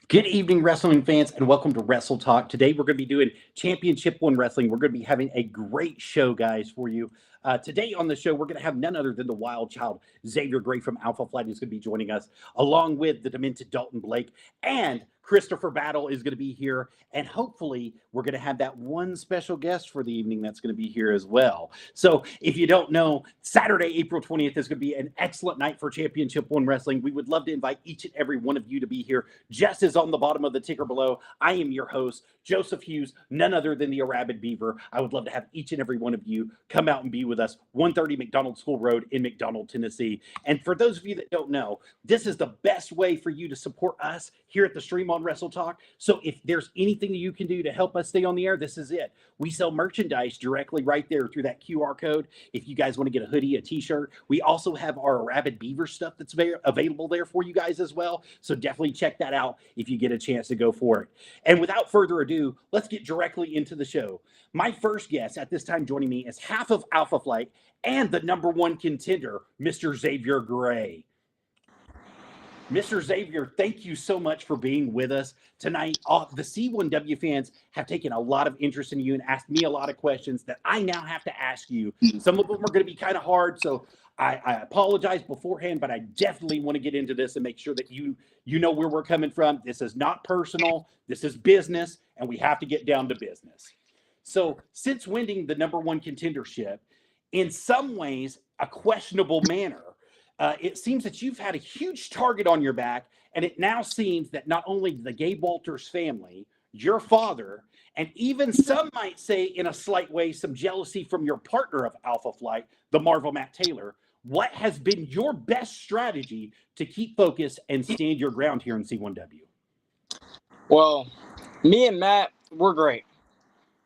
Good evening, wrestling fans, and welcome to Wrestle Talk. Today, we're going to be doing Championship One Wrestling. We're going to be having a great show, guys, for you. Today on the show, we're going to have none other than the Wild Child, Xavier Gray from Alpha Flight, is going to be joining us, along with the Demented Dalton Blake, and Christopher Battle is going to be here, and hopefully, we're going to have that one special guest for the evening that's going to be here as well. So, if you don't know, Saturday, April 20th is going to be an excellent night for Championship One Wrestling. We would love to invite each and every one of you to be here, just as on the bottom of the ticker below. I am your host, Joseph Hughes, none other than the Rabid Beaver. I would love to have each and every one of you come out and be with us, 130 McDonald School Road in McDonald, Tennessee. And for those of you that don't know, this is the best way for you to support us here at the stream on Wrestle Talk. So if there's anything that you can do to help us stay on the air, this is it. We sell merchandise directly right there through that QR code. If you guys want to get a hoodie, a t-shirt, we also have our Rabid Beaver stuff that's available there for you guys as well. So definitely check that out if you get a chance to go for it. And without further ado, let's get directly into the show. My first guest at this time joining me is half of Alpha Flight and the number one contender, Mr. Xavier Gray. Mr. Xavier, thank you so much for being with us tonight. The C1W fans have taken a lot of interest in you and asked me a lot of questions that I now have to ask you. Some of them are going to be kind of hard, so I apologize beforehand, but I definitely want to get into this and make sure that you know where we're coming from. This is not personal. This is business, and we have to get down to business. So since winning the number one contendership, in some ways, a questionable manner, it seems that you've had a huge target on your back, and it now seems that not only the Gabe Walters family, your father, and even some might say in a slight way, some jealousy from your partner of Alpha Flight, the Marvel Matt Taylor. What has been your best strategy to keep focused and stand your ground here in C1W? Well, me and Matt, we're great.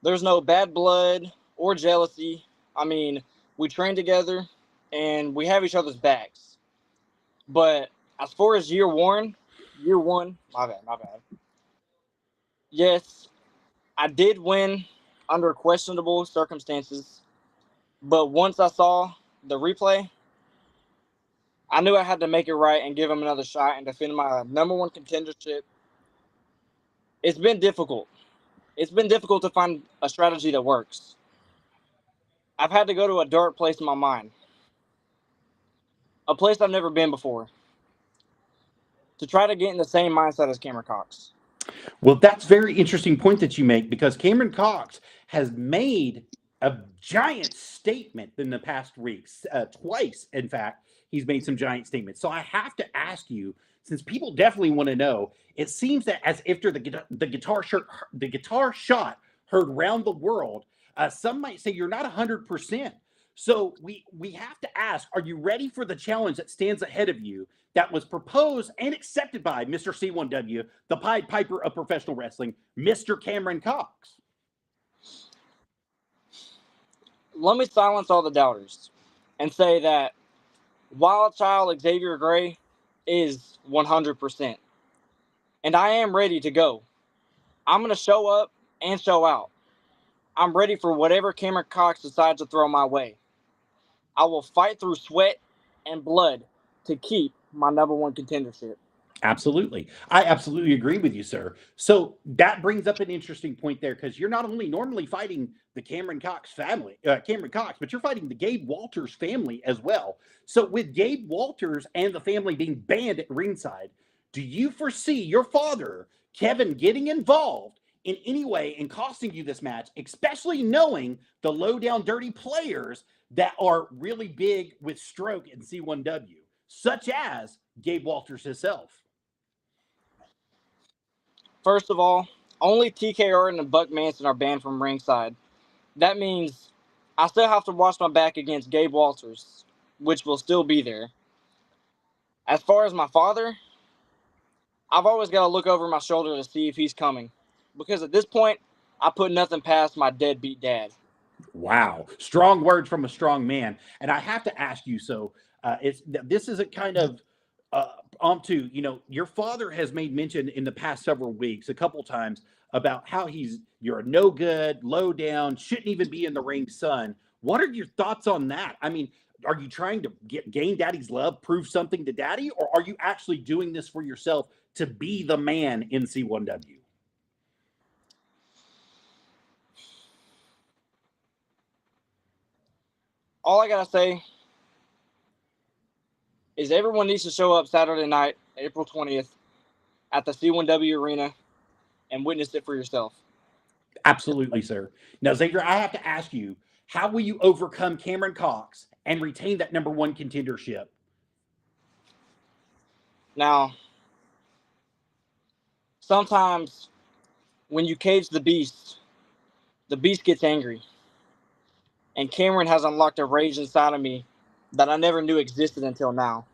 There's no bad blood or jealousy. I mean, we train together and we have each other's backs. But as far as year one, my bad. Yes, I did win under questionable circumstances. But once I saw the replay, I knew I had to make it right and give him another shot and defend my number one contendership. It's been difficult. It's been difficult to find a strategy that works. I've had to go to a dark place in my mind. A place I've never been before. To try to get in the same mindset as Cameron Cox. Well, that's a very interesting point that you make, because Cameron Cox has made a giant statement in the past weeks. Twice, in fact, he's made some giant statements. So I have to ask you, since people definitely want to know, it seems that as after the guitar shot heard round the world, some might say you're not 100%. So we have to ask, are you ready for the challenge that stands ahead of you that was proposed and accepted by Mr. C1W, the Pied Piper of professional wrestling, Mr. Cameron Cox? Let me silence all the doubters and say that Wild Child Xavier Gray is 100%. And I am ready to go. I'm going to show up and show out. I'm ready for whatever Cameron Cox decides to throw my way. I will fight through sweat and blood to keep my number one contendership. Absolutely. I absolutely agree with you, sir. So that brings up an interesting point there, because you're not only normally fighting the Cameron Cox family, but you're fighting the Gabe Walters family as well. So with Gabe Walters and the family being banned at ringside, do you foresee your father, Kevin, getting involved in any way and costing you this match, especially knowing the low down dirty players that are really big with stroke in C1W, such as Gabe Walters himself? First of all, only TKR and Buck Manson are banned from ringside. That means I still have to watch my back against Gabe Walters, which will still be there. As far as my father, I've always got to look over my shoulder to see if he's coming. Because at this point, I put nothing past my deadbeat dad. Wow. Strong words from a strong man. And I have to ask you, so this is a kind of onto, your father has made mention in the past several weeks, a couple times, about how you're a no good, low down, shouldn't even be in the ring son. What are your thoughts on that? I mean, are you trying to gain daddy's love, prove something to daddy, or are you actually doing this for yourself to be the man in C1W? All I gotta say is everyone needs to show up Saturday night, April 20th, at the C1W Arena and witness it for yourself. Absolutely, sir. Now, Xavier, I have to ask you, how will you overcome Cameron Cox and retain that number one contendership? Now, sometimes when you cage the beast gets angry. And Cameron has unlocked a rage inside of me that I never knew existed until now.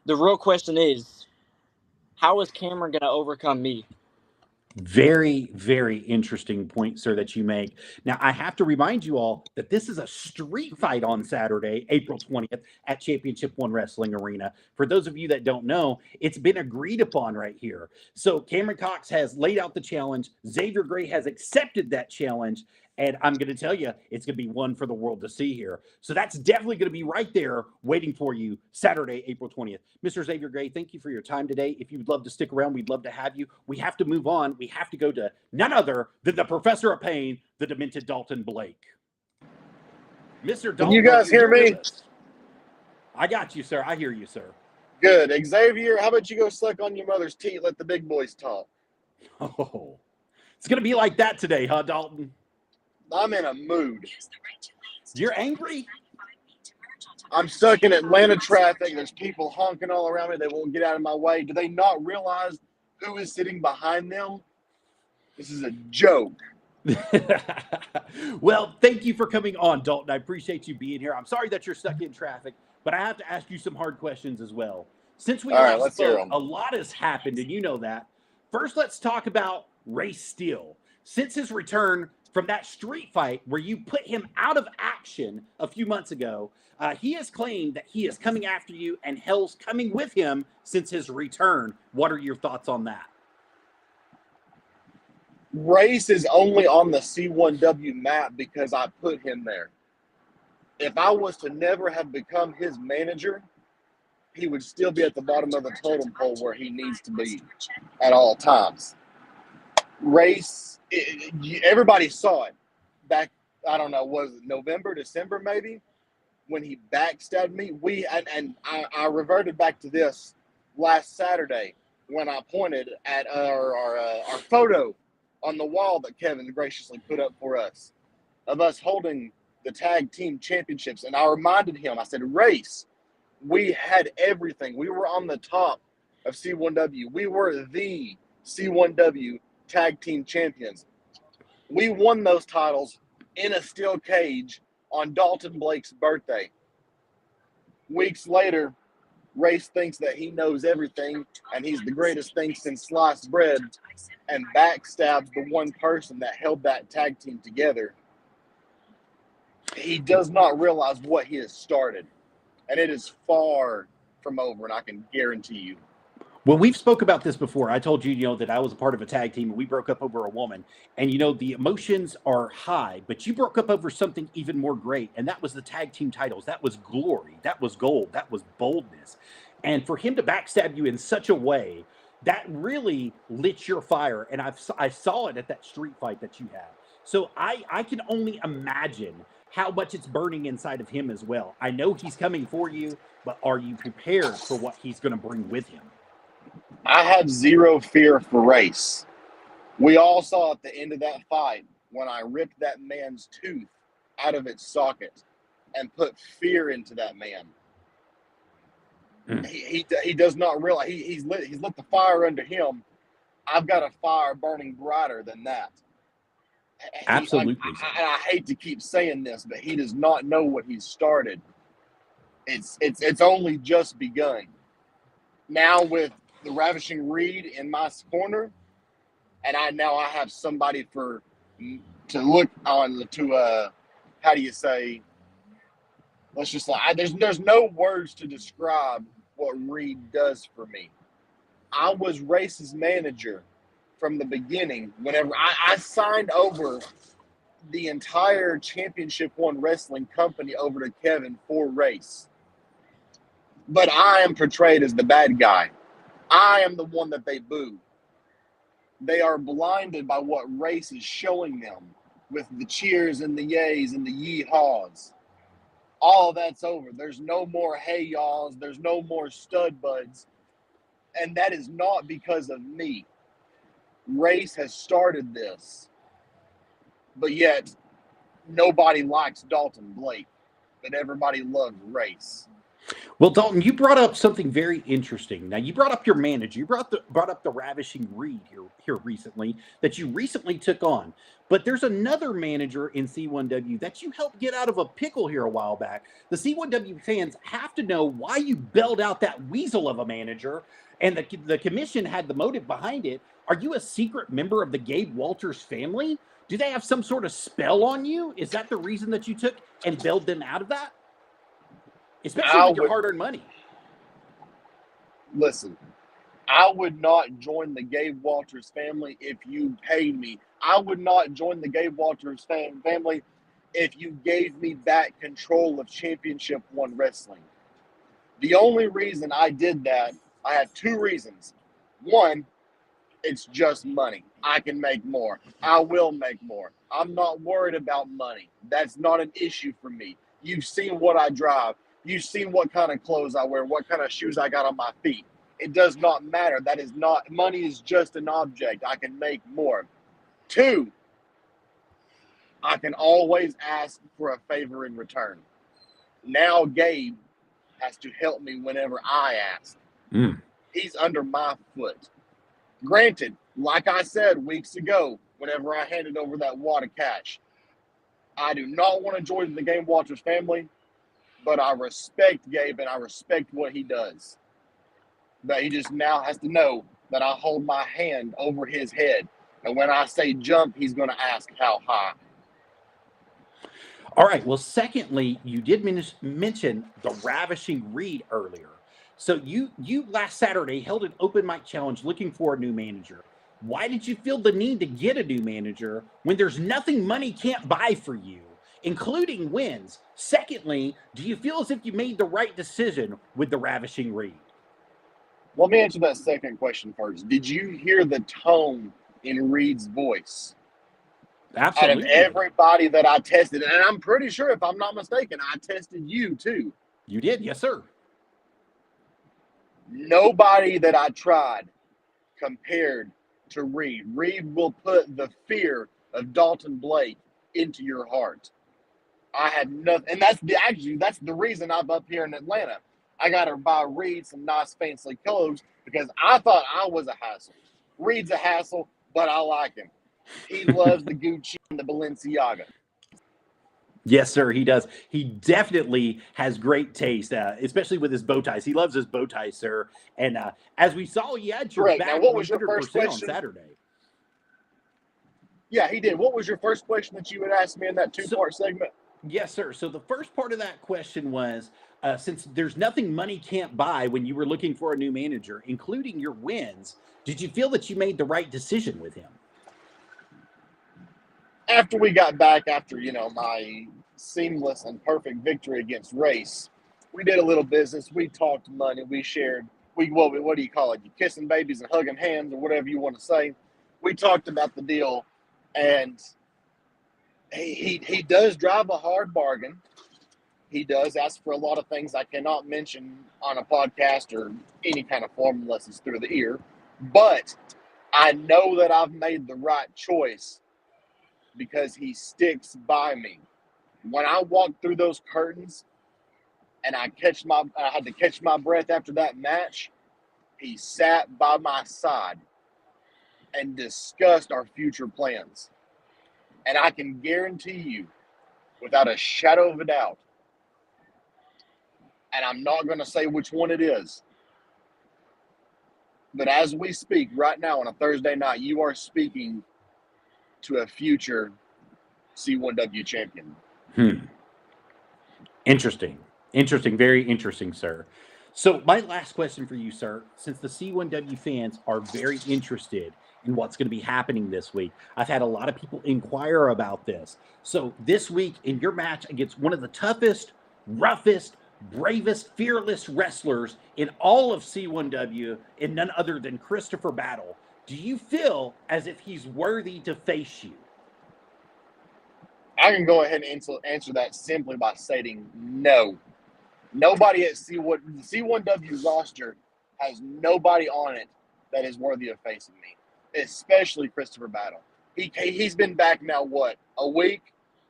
The real question is, how is Cameron going to overcome me? Very, very interesting point, sir, that you make. Now, I have to remind you all that this is a street fight on Saturday, April 20th, at Championship One Wrestling Arena. For those of you that don't know, it's been agreed upon right here. So, Cameron Cox has laid out the challenge. Xavier Gray has accepted that challenge. And I'm going to tell you, it's going to be one for the world to see here. So that's definitely going to be right there waiting for you Saturday, April 20th. Mr. Xavier Gray, thank you for your time today. If you'd love to stick around, we'd love to have you. We have to move on. We have to go to none other than the Professor of Pain, the Demented Dalton Blake. Mr. Dalton. Can you guys hear me? I got you, sir. I hear you, sir. Good. Xavier, how about you go suck on your mother's teat, let the big boys talk? Oh, it's going to be like that today, huh, Dalton? I'm in a mood. You're angry? I'm stuck in Atlanta traffic. There's people honking all around me. They won't get out of my way. Do they not realize who is sitting behind them? This is a joke. Well, thank you for coming on, Dalton. I appreciate you being here. I'm sorry that you're stuck in traffic, but I have to ask you some hard questions as well. Since we last spoke, a lot has happened, and you know that. First, let's talk about Ray Steele. Since his return from that street fight where you put him out of action a few months ago, he has claimed that he is coming after you and hell's coming with him since his return. What are your thoughts on that? Race is only on the C1W map because I put him there. If I was to never have become his manager, he would still be at the bottom of the totem pole where he needs to be at all times. Race, everybody saw it back, I don't know, was it November, December maybe, when he backstabbed me. I reverted back to this last Saturday when I pointed at our photo on the wall that Kevin graciously put up for us of us holding the tag team championships. And I reminded him, I said, Race, we had everything. We were on the top of C1W. We were the C1W tag team champions. We won those titles in a steel cage on Dalton Blake's birthday. Weeks later, Race thinks that he knows everything and he's the greatest thing since sliced bread and backstabs the one person that held that tag team together. He does not realize what he has started, and it is far from over, and I can guarantee you. Well, we've spoke about this before. I told you, that I was a part of a tag team and we broke up over a woman. And, the emotions are high, but you broke up over something even more great. And that was the tag team titles. That was glory. That was gold. That was boldness. And for him to backstab you in such a way, that really lit your fire. And I saw it at that street fight that you had. So I can only imagine how much it's burning inside of him as well. I know he's coming for you, but are you prepared for what he's going to bring with him? I have zero fear for Race. We all saw at the end of that fight when I ripped that man's tooth out of its socket and put fear into that man. He does not realize he's lit the fire under him. I've got a fire burning brighter than that. Absolutely. I hate to keep saying this, but he does not know what he's started. It's only just begun. Now with the Ravishing Reed in my corner, and I have somebody to look on to how do you say? Let's just say there's no words to describe what Reed does for me. I was Race's manager from the beginning. Whenever I signed over the entire Championship One Wrestling company over to Kevin for race. But I am portrayed as the bad guy. I am the one that they boo. They are blinded by what race is showing them with the cheers and the yays and the yee-haws. All that's over. There's no more hey y'alls. There's no more stud buds. And that is not because of me. Race has started this. But yet, nobody likes Dalton Blake. But everybody loves Race. Well, Dalton, you brought up something very interesting. Now, you brought up your manager. You brought up the Ravishing Reed here recently that you recently took on. But there's another manager in C1W that you helped get out of a pickle here a while back. The C1W fans have to know why you bailed out that weasel of a manager, and the commission had the motive behind it. Are you a secret member of the Gabe Walters family? Do they have some sort of spell on you? Is that the reason that you took and bailed them out of that? Especially with your hard-earned money. Listen, I would not join the Gabe Walters family if you paid me. I would not join the Gabe Walters family if you gave me back control of Championship One Wrestling. The only reason I did that, I have two reasons. One, it's just money. I can make more. I will make more. I'm not worried about money. That's not an issue for me. You've seen what I drive. You've seen what kind of clothes I wear, what kind of shoes I got on my feet. It does not matter. That is not, money is just an object. I can make more. Two, I can always ask for a favor in return. Now Gabe has to help me whenever I ask. He's under my foot. Granted, like I said weeks ago, whenever I handed over that wad of cash, I do not want to join the Gabe Walters family. But I respect Gabe and I respect what he does. But he just now has to know that I hold my hand over his head. And when I say jump, he's going to ask how high. All right. Well, secondly, you did mention the Ravishing Reed earlier. So you last Saturday held an open mic challenge looking for a new manager. Why did you feel the need to get a new manager when there's nothing money can't buy for you, including wins? Secondly, do you feel as if you made the right decision with the Ravishing Reed? Let me answer that second question first. Did you hear the tone in Reed's voice? Absolutely. Out of everybody that I tested, and I'm pretty sure, if I'm not mistaken, I tested you too. You did? Yes, sir. Nobody that I tried compared to Reed. Reed will put the fear of Dalton Blake into your heart. I had nothing, and that's the reason I'm up here in Atlanta. I got to buy Reed some nice fancy clothes because I thought I was a hassle. Reed's a hassle, but I like him. He loves the Gucci and the Balenciaga. Yes, sir, he does. He definitely has great taste, especially with his bow ties. He loves his bow ties, sir. And as we saw, you had your Correct. back Now, what was your 100% first on question? Saturday. Yeah, he did. What was your first question that you would ask me in that two-part segment? Yes, sir. So the first part of that question was, since there's nothing money can't buy when you were looking for a new manager, including your wins, did you feel that you made the right decision with him? After we got back, after, my seamless and perfect victory against Race, we did a little business. We talked money. We shared, what do you call it? You kissing babies and hugging hands or whatever you want to say. We talked about the deal, and he does drive a hard bargain. He does ask for a lot of things I cannot mention on a podcast or any kind of forum unless it's through the ear. But I know that I've made the right choice because he sticks by me. When I walked through those curtains and I had to catch my breath after that match, he sat by my side and discussed our future plans. And I can guarantee you, without a shadow of a doubt, and I'm not going to say which one it is, but as we speak right now on a Thursday night, you are speaking to a future C1W champion. Interesting. Very interesting, sir. So my last question for you, sir, since the C1W fans are very interested in what's going to be happening this week, I've had a lot of people inquire about this. So this week in your match against one of the toughest, roughest, bravest, fearless wrestlers in all of C1W, and none other than Christopher Battle, do you feel as if he's worthy to face you? I can go ahead and answer that simply by stating no. Nobody at C1W roster has nobody on it that is worthy of facing me, especially Christopher Battle. He's been back now, what, a week,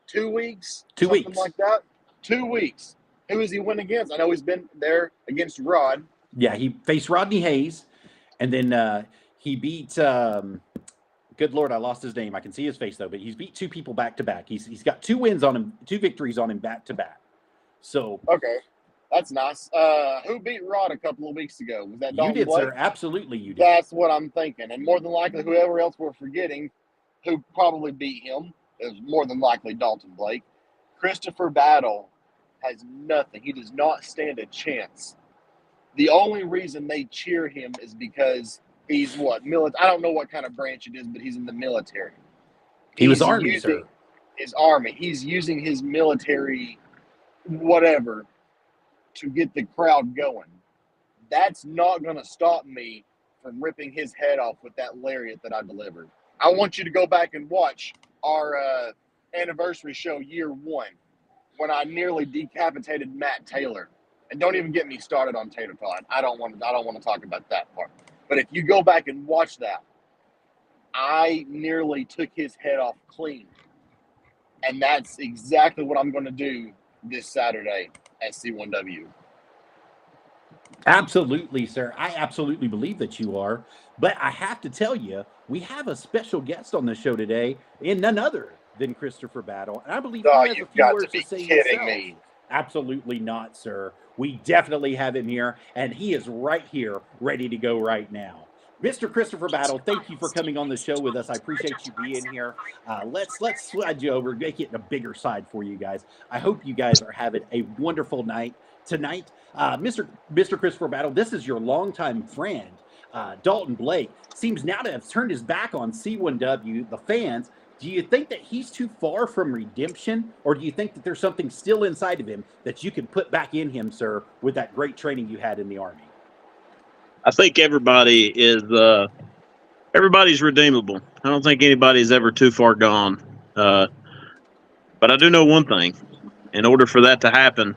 2 weeks? 2 weeks. Something like that. 2 weeks. Who has he win against? I know he's been there against Rod. Yeah, he faced Rodney Hayes, and then he beat good Lord, I lost his name. I can see his face though, but he's beat 2 people back to back. He's got 2 wins on him, 2 victories on him back to back. So okay, that's nice. Who beat Rod a couple of weeks ago? Was that Dalton you did, Blake? sir? Absolutely, you did. That's what I'm thinking, and more than likely, whoever else we're forgetting, who probably beat him, is more than likely Dalton Blake. Christopher Battle has nothing. He does not stand a chance. The only reason they cheer him is because he's what? I don't know what kind of branch it is, but he's in the military. He was Army, sir. His Army. He's using his military, whatever, to get the crowd going. That's not going to stop me from ripping his head off with that lariat that I delivered. I want you to go back and watch our anniversary show, year 1, when I nearly decapitated Matt Taylor. And don't even get me started on Tater Tot. I don't want to talk about that part. But if you go back and watch that, I nearly took his head off clean. And that's exactly what I'm going to do this Saturday at C1W. Absolutely, sir. I absolutely believe that you are. But I have to tell you, we have a special guest on the show today, and none other than Christopher Battle. And I believe he has a few words to say himself. Me. Absolutely not, sir. We definitely have him here, and he is right here, ready to go right now. Mr. Christopher Battle, thank you for coming on the show with us. I appreciate you being here. Let's slide you over, make it a bigger side for you guys. I hope you guys are having a wonderful night tonight. Mr. Christopher Battle, this is your longtime friend, Dalton Blake, seems now to have turned his back on C1W, the fans. Do you think that he's too far from redemption, or do you think that there's something still inside of him that you can put back in him, sir, with that great training you had in the Army? I think everybody's redeemable. I don't think anybody's ever too far gone. But I do know one thing. In order for that to happen,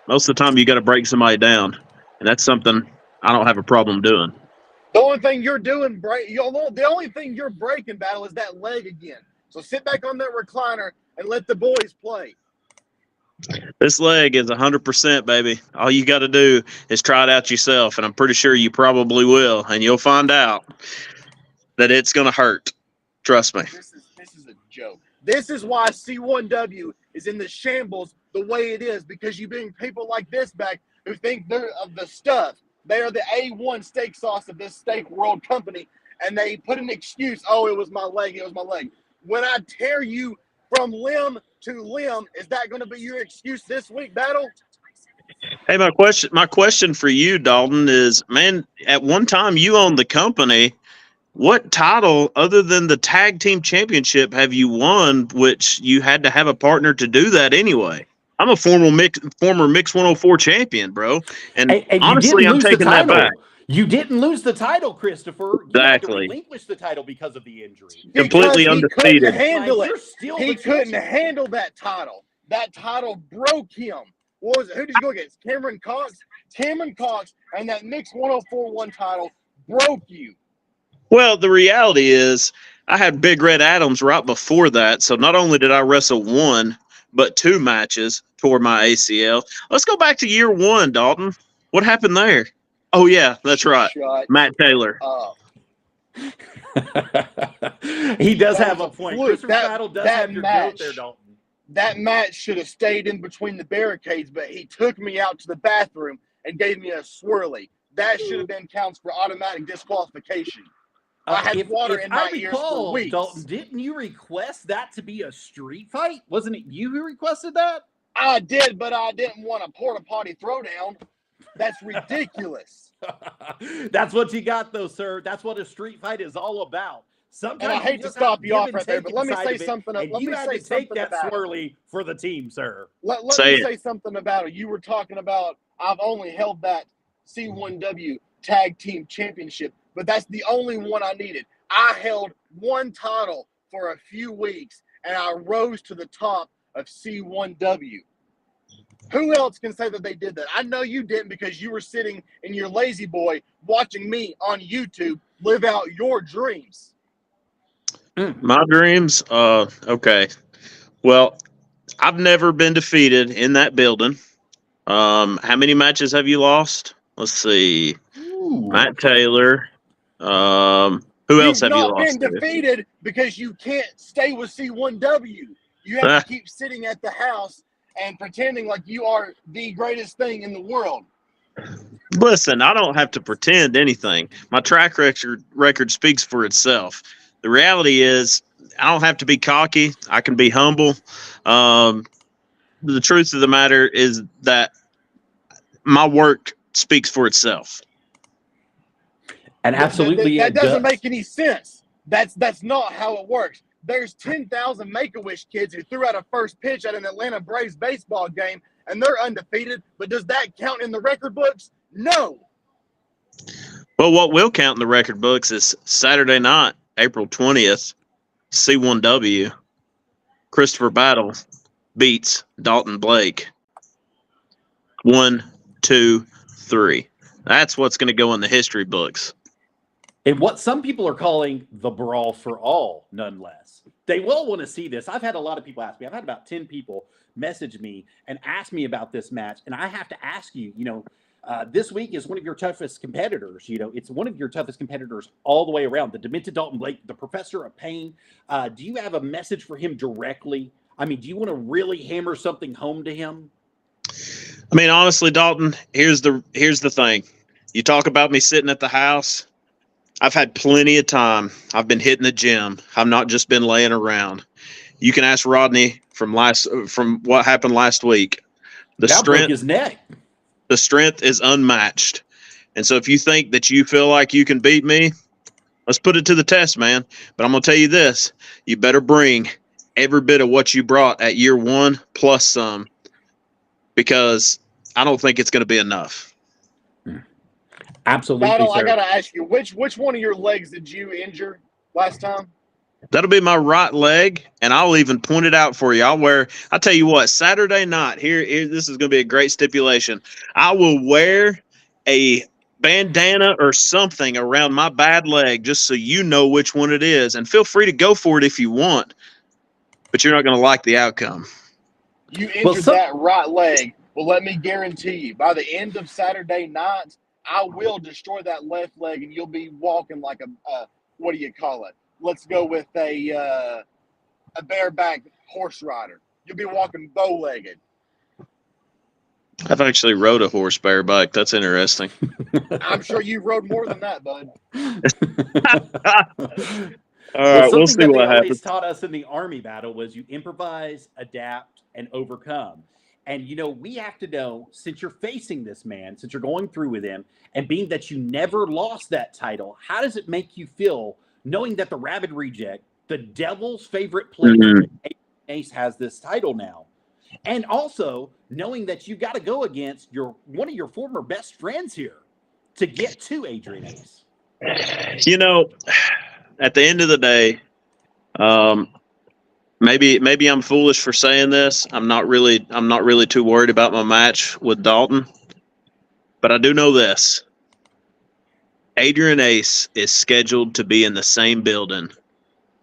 most of the time you got to break somebody down. And that's something I don't have a problem doing. The only thing you're doing, the only thing you're breaking, Battle, is that leg again. So sit back on that recliner and let the boys play. This leg is 100%, baby. All you got to do is try it out yourself, and I'm pretty sure you probably will, and you'll find out that it's going to hurt. Trust me. This is a joke. This is why C1W is in the shambles the way it is, because you bring people like this back who think they're of the stuff. They are the A1 steak sauce of this steak world company, and they put an excuse, oh, it was my leg. When I tear you from limb to limb, is that going to be your excuse this week, Battle? Hey, my question for you, Dalton, is, man, at one time you owned the company. What title other than the tag team championship have you won, which you had to have a partner to do that anyway? I'm a former Mix 104 champion, bro. And honestly, I'm taking that back. You didn't lose the title, Christopher. You had to relinquish the title because of the injury. Completely undefeated. He couldn't handle that title. That title broke him. What was it? Who did you go against? Cameron Cox? Cameron Cox and that Mix 104-1 title broke you. Well, the reality is I had Big Red Adams right before that. So not only did I wrestle 1, but 2 matches toward my ACL. Let's go back to year 1, Dalton. What happened there? Oh, yeah, that's right. Matt Taylor. He does have a point. Christopher Battle does have your goat there, Dalton. That match should have stayed in between the barricades, but he took me out to the bathroom and gave me a swirly. That should have been counts for automatic disqualification. I had water in my ears for weeks. Dalton, didn't you request that to be a street fight? Wasn't it you who requested that? I did, but I didn't want a porta potty throwdown. That's ridiculous. That's what you got, though, sir. That's what a street fight is all about. Sometimes And I hate to stop you off right there, but let me say something. And you had to take that swirly for the team, sir. Let me say something about it. You were talking about I've only held that C1W Tag Team Championship, but that's the only one I needed. I held one title for a few weeks, and I rose to the top of C1W. Who else can say that they did that? I know you didn't, because you were sitting in your lazy boy watching me on YouTube live out your dreams. My dreams? Okay. Well, I've never been defeated in that building. How many matches have you lost? Let's see. Ooh. Matt Taylor. Who else have you lost? You've not been defeated because you can't stay with C1W. You have to keep sitting at the house and pretending like you are the greatest thing in the world. Listen, I don't have to pretend anything. My track record speaks for itself. The reality is, I don't have to be cocky. I can be humble. The truth of the matter is that my work speaks for itself. And absolutely, that doesn't make any sense. That's not how it works. There's 10,000 Make-A-Wish kids who threw out a first pitch at an Atlanta Braves baseball game, and they're undefeated. But does that count in the record books? No. Well, what will count in the record books is Saturday night, April 20th, C1W, Christopher Battle beats Dalton Blake. 1, 2, 3. That's what's going to go in the history books. And what some people are calling the brawl for all, nonetheless. They will want to see this. I've had a lot of people ask me. I've had about 10 people message me and ask me about this match. And I have to ask you, this week is one of your toughest competitors. It's one of your toughest competitors all the way around. The Demented Dalton Blake, the Professor of Pain. Do you have a message for him directly? I mean, do you want to really hammer something home to him? I mean, honestly, Dalton, here's the thing. You talk about me sitting at the house. I've had plenty of time. I've been hitting the gym. I've not just been laying around. You can ask Rodney from what happened last week. Broke his neck. The strength is unmatched. And so if you think that you feel like you can beat me, let's put it to the test, man. But I'm going to tell you this. You better bring every bit of what you brought at year one plus some, because I don't think it's going to be enough. Absolutely, Battle, sir. I got to ask you, which one of your legs did you injure last time? That'll be my right leg, and I'll even point it out for you. I'll tell you what, Saturday night, here this is going to be a great stipulation. I will wear a bandana or something around my bad leg just so you know which one it is, and feel free to go for it if you want, but you're not going to like the outcome. You injured that right leg. Well, let me guarantee you, by the end of Saturday night, I will destroy that left leg, and you'll be walking like a what do you call it? Let's go with a bareback horse rider. You'll be walking bow-legged. I've actually rode a horse bareback. That's interesting. I'm sure you rode more than that, bud. All right, we'll see what happens. Always taught us in the Army battle was you improvise, adapt, and overcome. And, we have to know, since you're facing this man, since you're going through with him, and being that you never lost that title, how does it make you feel knowing that the Rabid Reject, the devil's favorite player, Ace, has this title now? And also knowing that you got to go against one of your former best friends here to get to Adrian Ace. At the end of the day, maybe I'm foolish for saying this. I'm not really too worried about my match with Dalton, but I do know this. Adrian Ace is scheduled to be in the same building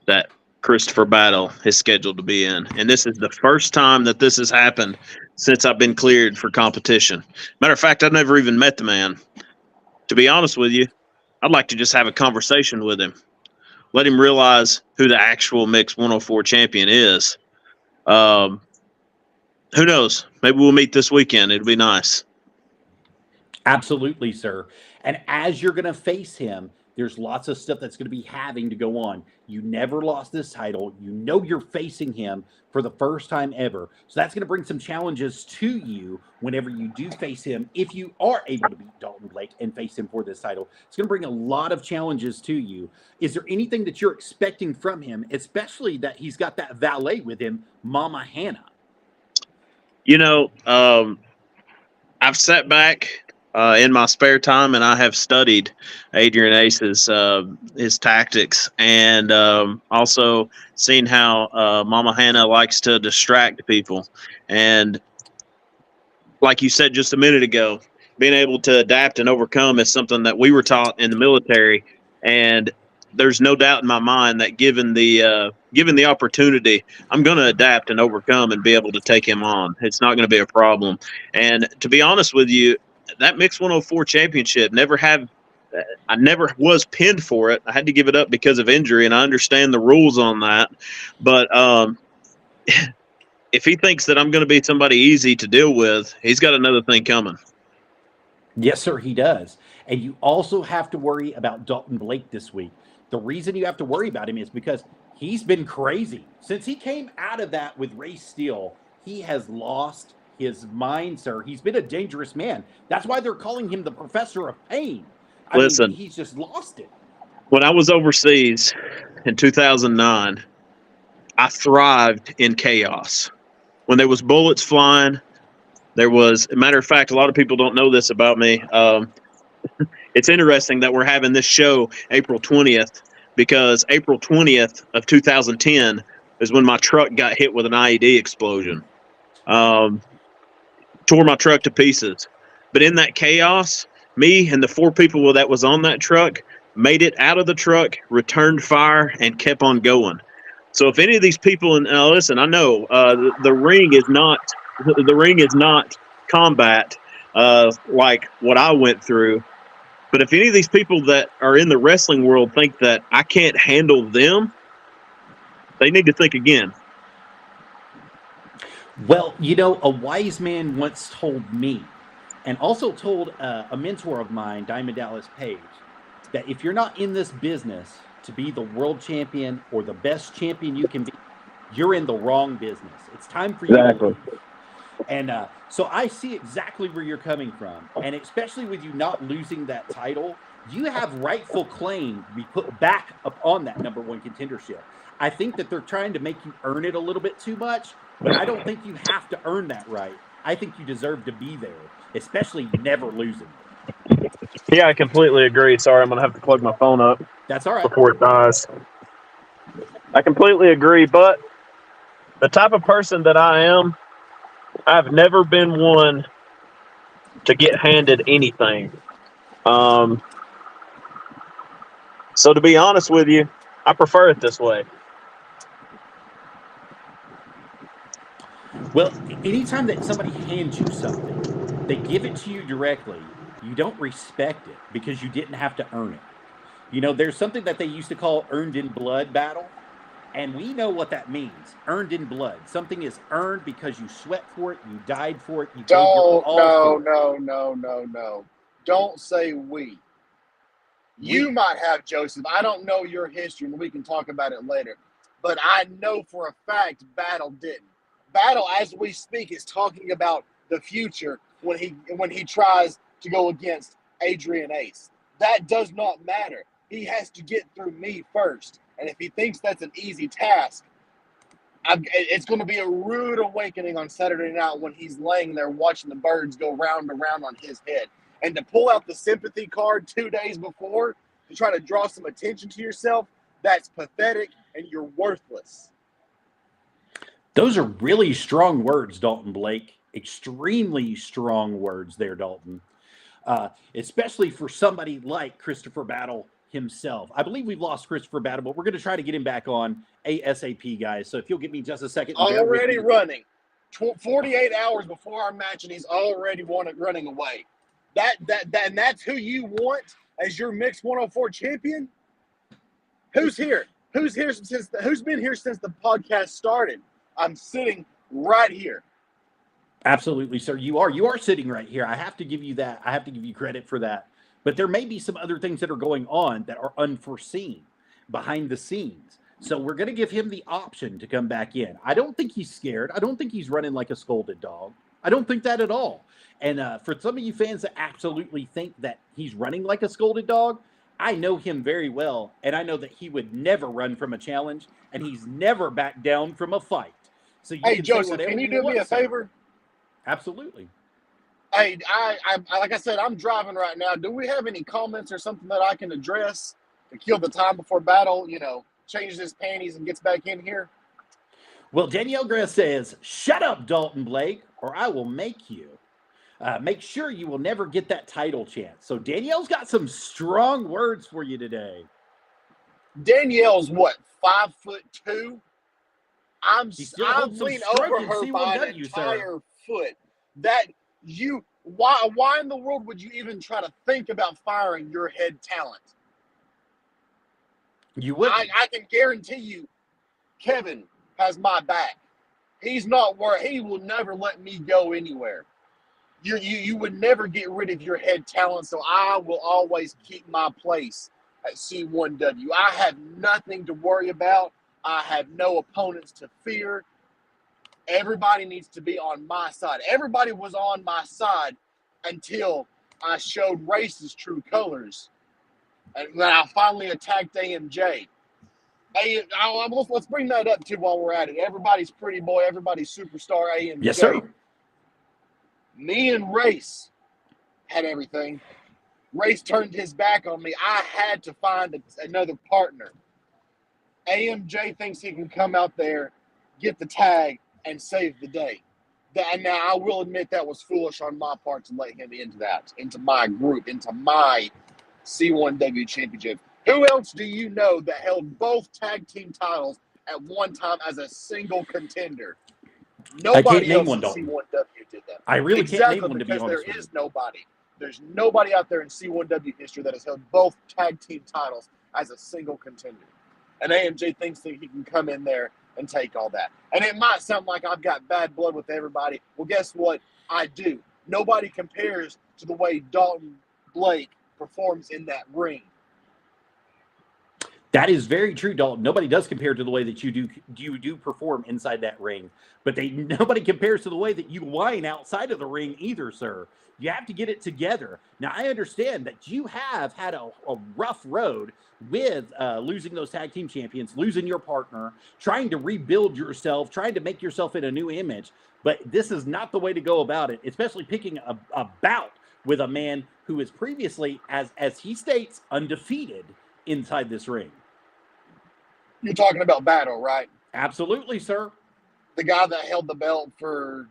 that Christopher Battle is scheduled to be in. And this is the first time that this has happened since I've been cleared for competition. Matter of fact, I've never even met the man. To be honest with you, I'd like to just have a conversation with him. Let him realize who the actual Mixed 104 champion is. Who knows? Maybe we'll meet this weekend. It'd be nice. Absolutely, sir. And as you're going to face him, There's lots of stuff that's going to be having to go on. You never lost this title. You know you're facing him for the first time ever. So that's going to bring some challenges to you whenever you do face him. If you are able to beat Dalton Blake and face him for this title, it's going to bring a lot of challenges to you. Is there anything that you're expecting from him, especially that he's got that valet with him, Mama Hannah? You know, I've sat back in my spare time and I have studied Adrian Ace's his tactics, and also seen how Mama Hannah likes to distract people. And like you said just a minute ago, being able to adapt and overcome is something that we were taught in the military. And there's no doubt in my mind that given the opportunity, I'm going to adapt and overcome and be able to take him on. It's not going to be a problem. And to be honest with you, that mixed 104 championship I never was pinned for it. I had to give it up because of injury, and I understand the rules on that. But if he thinks that I'm going to be somebody easy to deal with, he's got another thing coming. Yes, sir, he does. And you also have to worry about Dalton Blake this week. The reason you have to worry about him is because he's been crazy. Since he came out of that with Ray Steele, he has lost his mind, sir. He's been a dangerous man. That's why they're calling him the Professor of Pain. I Listen, mean, he's just lost it. When I was overseas in 2009, I thrived in chaos. When there was bullets flying, there was, a matter of fact, a lot of people don't know this about me. It's interesting that we're having this show April 20th, because April 20th of 2010 is when my truck got hit with an IED explosion. Tore my truck to pieces. But in that chaos, me and the 4 people that was on that truck made it out of the truck, returned fire, and kept on going. So if any of these people, and listen, I know the ring is not combat like what I went through. But if any of these people that are in the wrestling world think that I can't handle them, they need to think again. Well, you know, a wise man once told me, and also told a mentor of mine, Diamond Dallas Page, that if you're not in this business to be the world champion or the best champion you can be, you're in the wrong business. It's time for you to leave. And so I see exactly where you're coming from. And especially with you not losing that title, you have rightful claim to be put back up on that number 1 contendership. I think that they're trying to make you earn it a little bit too much, but I don't think you have to earn that right. I think you deserve to be there, especially never losing. Yeah, I completely agree. Sorry, I'm going to have to plug my phone up. That's all right. Before it dies. I completely agree, but the type of person that I am, I've never been one to get handed anything. So to be honest with you, I prefer it this way. Well, anytime that somebody hands you something, they give it to you directly, you don't respect it because you didn't have to earn it. You know, there's something that they used to call earned in blood battle, and we know what that means. Earned in blood. Something is earned because you sweat for it, you died for it, you gave your all for it. No. Don't say we. You might have, Joseph. I don't know your history, and we can talk about it later. But I know for a fact Battle didn't. Battle, as we speak, is talking about the future when he tries to go against Adrian Ace. That does not matter. He has to get through me first. And if he thinks that's an easy task, it's going to be a rude awakening on Saturday night when he's laying there watching the birds go round and round on his head. And to pull out the sympathy card 2 days before to try to draw some attention to yourself, that's pathetic and you're worthless. Those are really strong words, Dalton Blake. Extremely strong words there, Dalton. Especially for somebody like Christopher Battle himself. I believe we've lost Christopher Battle, but we're going to try to get him back on ASAP, guys. So if you'll give me just a second. Already running. 48 hours before our match, and he's already running away. And that's who you want as your Mixed 104 champion? Who's here? Who's been here since the podcast started? I'm sitting right here. Absolutely, sir. You are sitting right here. I have to give you that. I have to give you credit for that. But there may be some other things that are going on that are unforeseen behind the scenes. So we're going to give him the option to come back in. I don't think he's scared. I don't think he's running like a scolded dog. I don't think that at all. And for some of you fans that absolutely think that he's running like a scolded dog, I know him very well, and I know that he would never run from a challenge, and he's never backed down from a fight. So you Hey, can Joseph, can you do me a favor? Absolutely. Hey, I like I said, I'm driving right now. Do we have any comments or something that I can address to kill the time before battle? Changes his panties and gets back in here. Well, Danielle Grass says, "Shut up, Dalton Blake, or I will make you. Make sure you will never get that title chance." So Danielle's got some strong words for you today. Danielle's what, 5'2"? I'm leaning over her C1W, by an entire foot. That why in the world would you even try to think about firing your head talent? You would. I can guarantee you, Kevin has my back. He's not worried. He will never let me go anywhere. You would never get rid of your head talent, so I will always keep my place at C1W. I have nothing to worry about. I have no opponents to fear. Everybody needs to be on my side. Everybody was on my side until I showed Race's true colors. And then I finally attacked AMJ. Hey, let's bring that up too while we're at it. Everybody's pretty boy, everybody's superstar AMJ. Yes, sir. Me and Race had everything. Race turned his back on me. I had to find another partner. AMJ thinks he can come out there, get the tag, and save the day. Now, I will admit that was foolish on my part to let him into my group, into my C1W championship. Who else do you know that held both tag team titles at one time as a single contender? Nobody else in C1W did that. I really can't name one, to be honest with you. There is nobody. There's nobody out there in C1W history that has held both tag team titles as a single contender. And AMJ thinks that he can come in there and take all that. And it might sound like I've got bad blood with everybody. Well, guess what? I do. Nobody compares to the way Dalton Blake performs in that ring. That is very true, Dalton. Nobody does compare to the way that you do perform inside that ring, but nobody compares to the way that you whine outside of the ring either, sir. You have to get it together. Now, I understand that you have had a rough road with losing those tag team champions, losing your partner, trying to rebuild yourself, trying to make yourself in a new image, but this is not the way to go about it, especially picking a bout with a man who is previously, as he states, undefeated inside this ring. You're talking about Battle, right? Absolutely, sir. The guy that held the belt for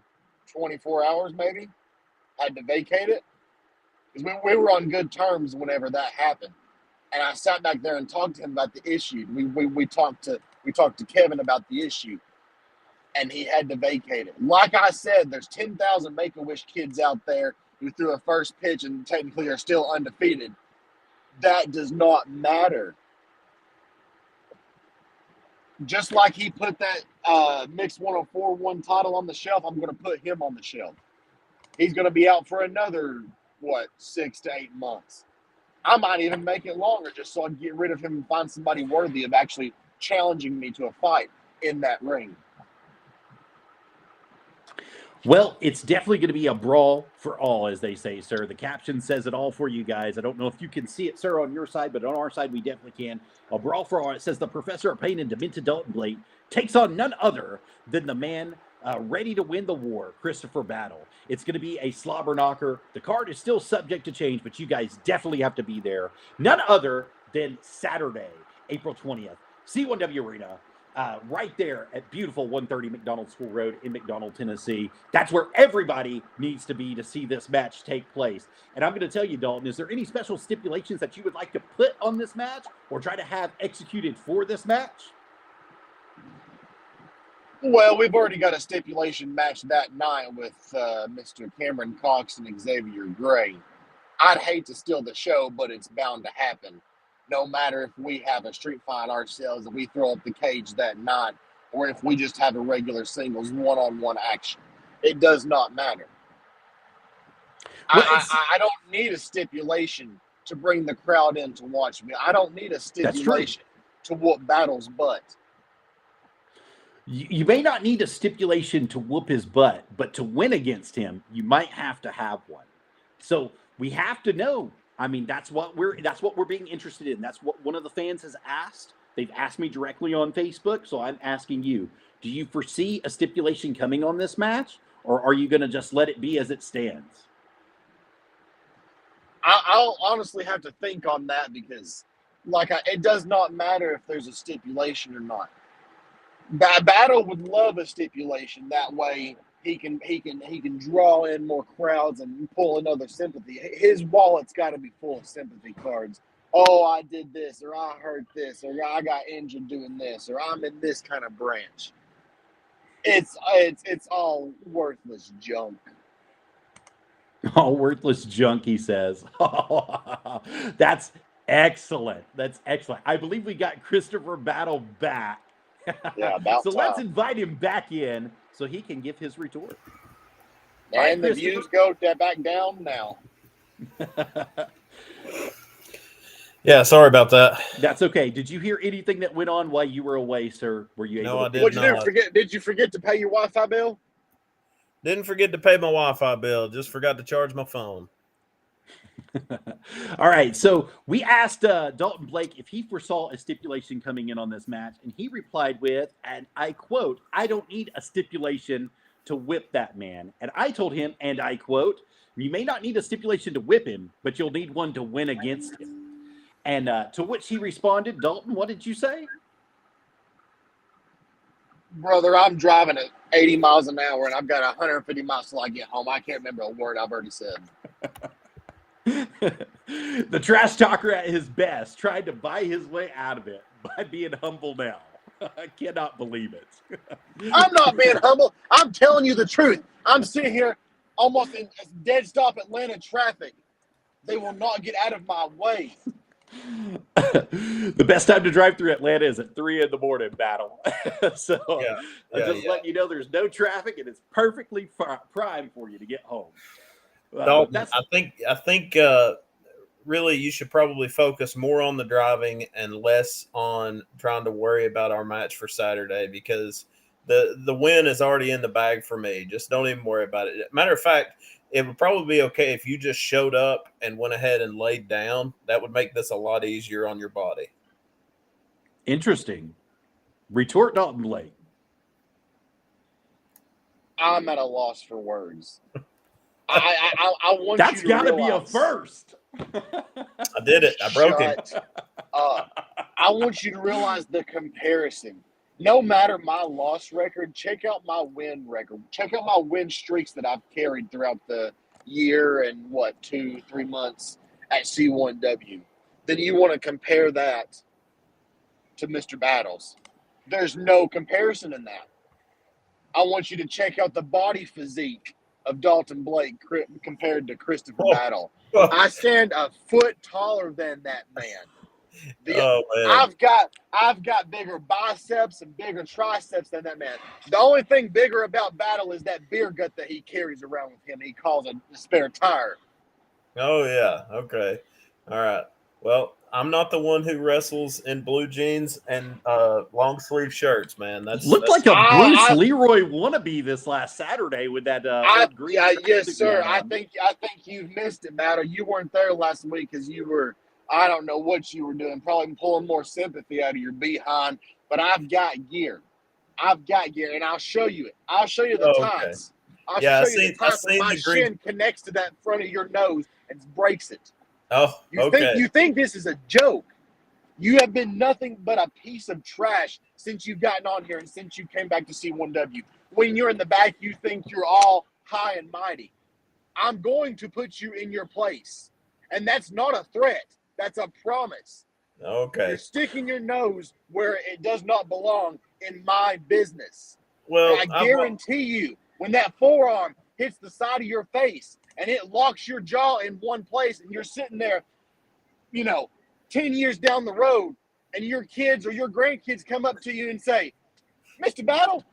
24 hours, maybe, had to vacate it. Because we were on good terms whenever that happened. And I sat back there and talked to him about the issue. We talked to Kevin about the issue. And he had to vacate it. Like I said, there's 10,000 Make-A-Wish kids out there who threw a first pitch and technically are still undefeated. That does not matter. Just like he put that Mixed 104-1 title on the shelf, I'm going to put him on the shelf. He's going to be out for another, 6 to 8 months. I might even make it longer just so I can get rid of him and find somebody worthy of actually challenging me to a fight in that ring. Well, it's definitely going to be a brawl for all, as they say, sir. The caption says it all for you guys. I don't know if you can see it, sir, on your side, but on our side, we definitely can. A brawl for all. It says the Professor of Pain and Demented Dalton Blake takes on none other than the man ready to win the war, Christopher Battle. It's going to be a slobber knocker. The card is still subject to change, but you guys definitely have to be there. None other than Saturday, April 20th, C1W Arena. Right there at beautiful 130 McDonald School Road in McDonald, Tennessee. That's where everybody needs to be to see this match take place. And I'm going to tell you, Dalton, is there any special stipulations that you would like to put on this match or try to have executed for this match? Well, we've already got a stipulation match that night with Mr. Cameron Cox and Xavier Gray. I'd hate to steal the show, but it's bound to happen. No matter if we have a street fight ourselves, if we throw up the cage that night, or if we just have a regular singles one-on-one action. It does not matter. Well, I don't need a stipulation to bring the crowd in to watch me. I don't need a stipulation to whoop Battle's butt. You may not need a stipulation to whoop his butt, but to win against him, you might have to have one. So we have to know. I mean, that's what we're being interested in. That's what one of the fans has asked. They've asked me directly on Facebook, so I'm asking you: do you foresee a stipulation coming on this match, or are you going to just let it be as it stands? I'll honestly have to think on that because, it does not matter if there's a stipulation or not. Battle would love a stipulation. That way, he can draw in more crowds and pull another sympathy. His wallet's got to be full of sympathy cards. Oh, I did this, or I heard this, or I got injured doing this, or I'm in this kind of branch. It's all worthless junk. All worthless junk, he says. That's excellent. That's excellent. I believe we got Christopher Battle back. Yeah, about so time. let's invite him back in so he can give his retort. And the views go back down now. Yeah, sorry about that. That's okay. Did you hear anything that went on while you were away, sir? Were you able No, to I did What'd you not. do? Did you forget to pay your Wi-Fi bill? Didn't forget to pay my Wi-Fi bill. Just forgot to charge my phone. All right. So we asked Dalton Blake if he foresaw a stipulation coming in on this match, and he replied with, and I quote, "I don't need a stipulation to whip that man." And I told him, and I quote, "You may not need a stipulation to whip him, but you'll need one to win against him." And to which he responded, Dalton, what did you say? Brother, I'm driving at 80 miles an hour, and I've got 150 miles till I get home. I can't remember a word I've already said. The trash talker at his best tried to buy his way out of it by being humble now. I cannot believe it. I'm not being humble. I'm telling you the truth. I'm sitting here almost in dead stop Atlanta traffic. They will not get out of my way. The best time to drive through Atlanta is at 3 a.m. Battle. So just letting you know there's no traffic and it's perfectly prime for you to get home. Dalton, I think really you should probably focus more on the driving and less on trying to worry about our match for Saturday, because the win is already in the bag for me. Just don't even worry about it. Matter of fact, it would probably be okay if you just showed up and went ahead and laid down. That would make this a lot easier on your body. Interesting. Retort, Dalton Blake. I'm at a loss for words. I want That's you to got to be a realize- first. I did it. I broke it. I want you to realize the comparison. No matter my loss record, check out my win record. Check out my win streaks that I've carried throughout the year and 2-3 months at C1W. Then you want to compare that to Mr. Battles. There's no comparison in that. I want you to check out the body physique of Dalton Blake compared to Christopher Battle. I stand a foot taller than that man. Man. I've got bigger biceps and bigger triceps than that man. The only thing bigger about Battle is that beer gut that he carries around with him. He calls a spare tire. Oh yeah. Okay. All right. Well, I'm not the one who wrestles in blue jeans and long sleeve shirts, man. Looked like a Bruce Leroy wannabe this last Saturday with that green. Yes, sir. I think you've missed it, Battle. You weren't there last week because you were. I don't know what you were doing, probably pulling more sympathy out of your behind, but I've got gear. And I'll show you it. I'll show you the tights. I'll show you the tights when my shin connects to that front of your nose and breaks it. Oh, You think this is a joke. You have been nothing but a piece of trash since you've gotten on here and since you came back to C1W. When you're in the back, you think you're all high and mighty. I'm going to put you in your place. And that's not a threat. That's a promise. Okay. You're sticking your nose where it does not belong in my business. Well, and I guarantee you, when that forearm hits the side of your face and it locks your jaw in one place and you're sitting there, 10 years down the road and your kids or your grandkids come up to you and say, Mr. Battle,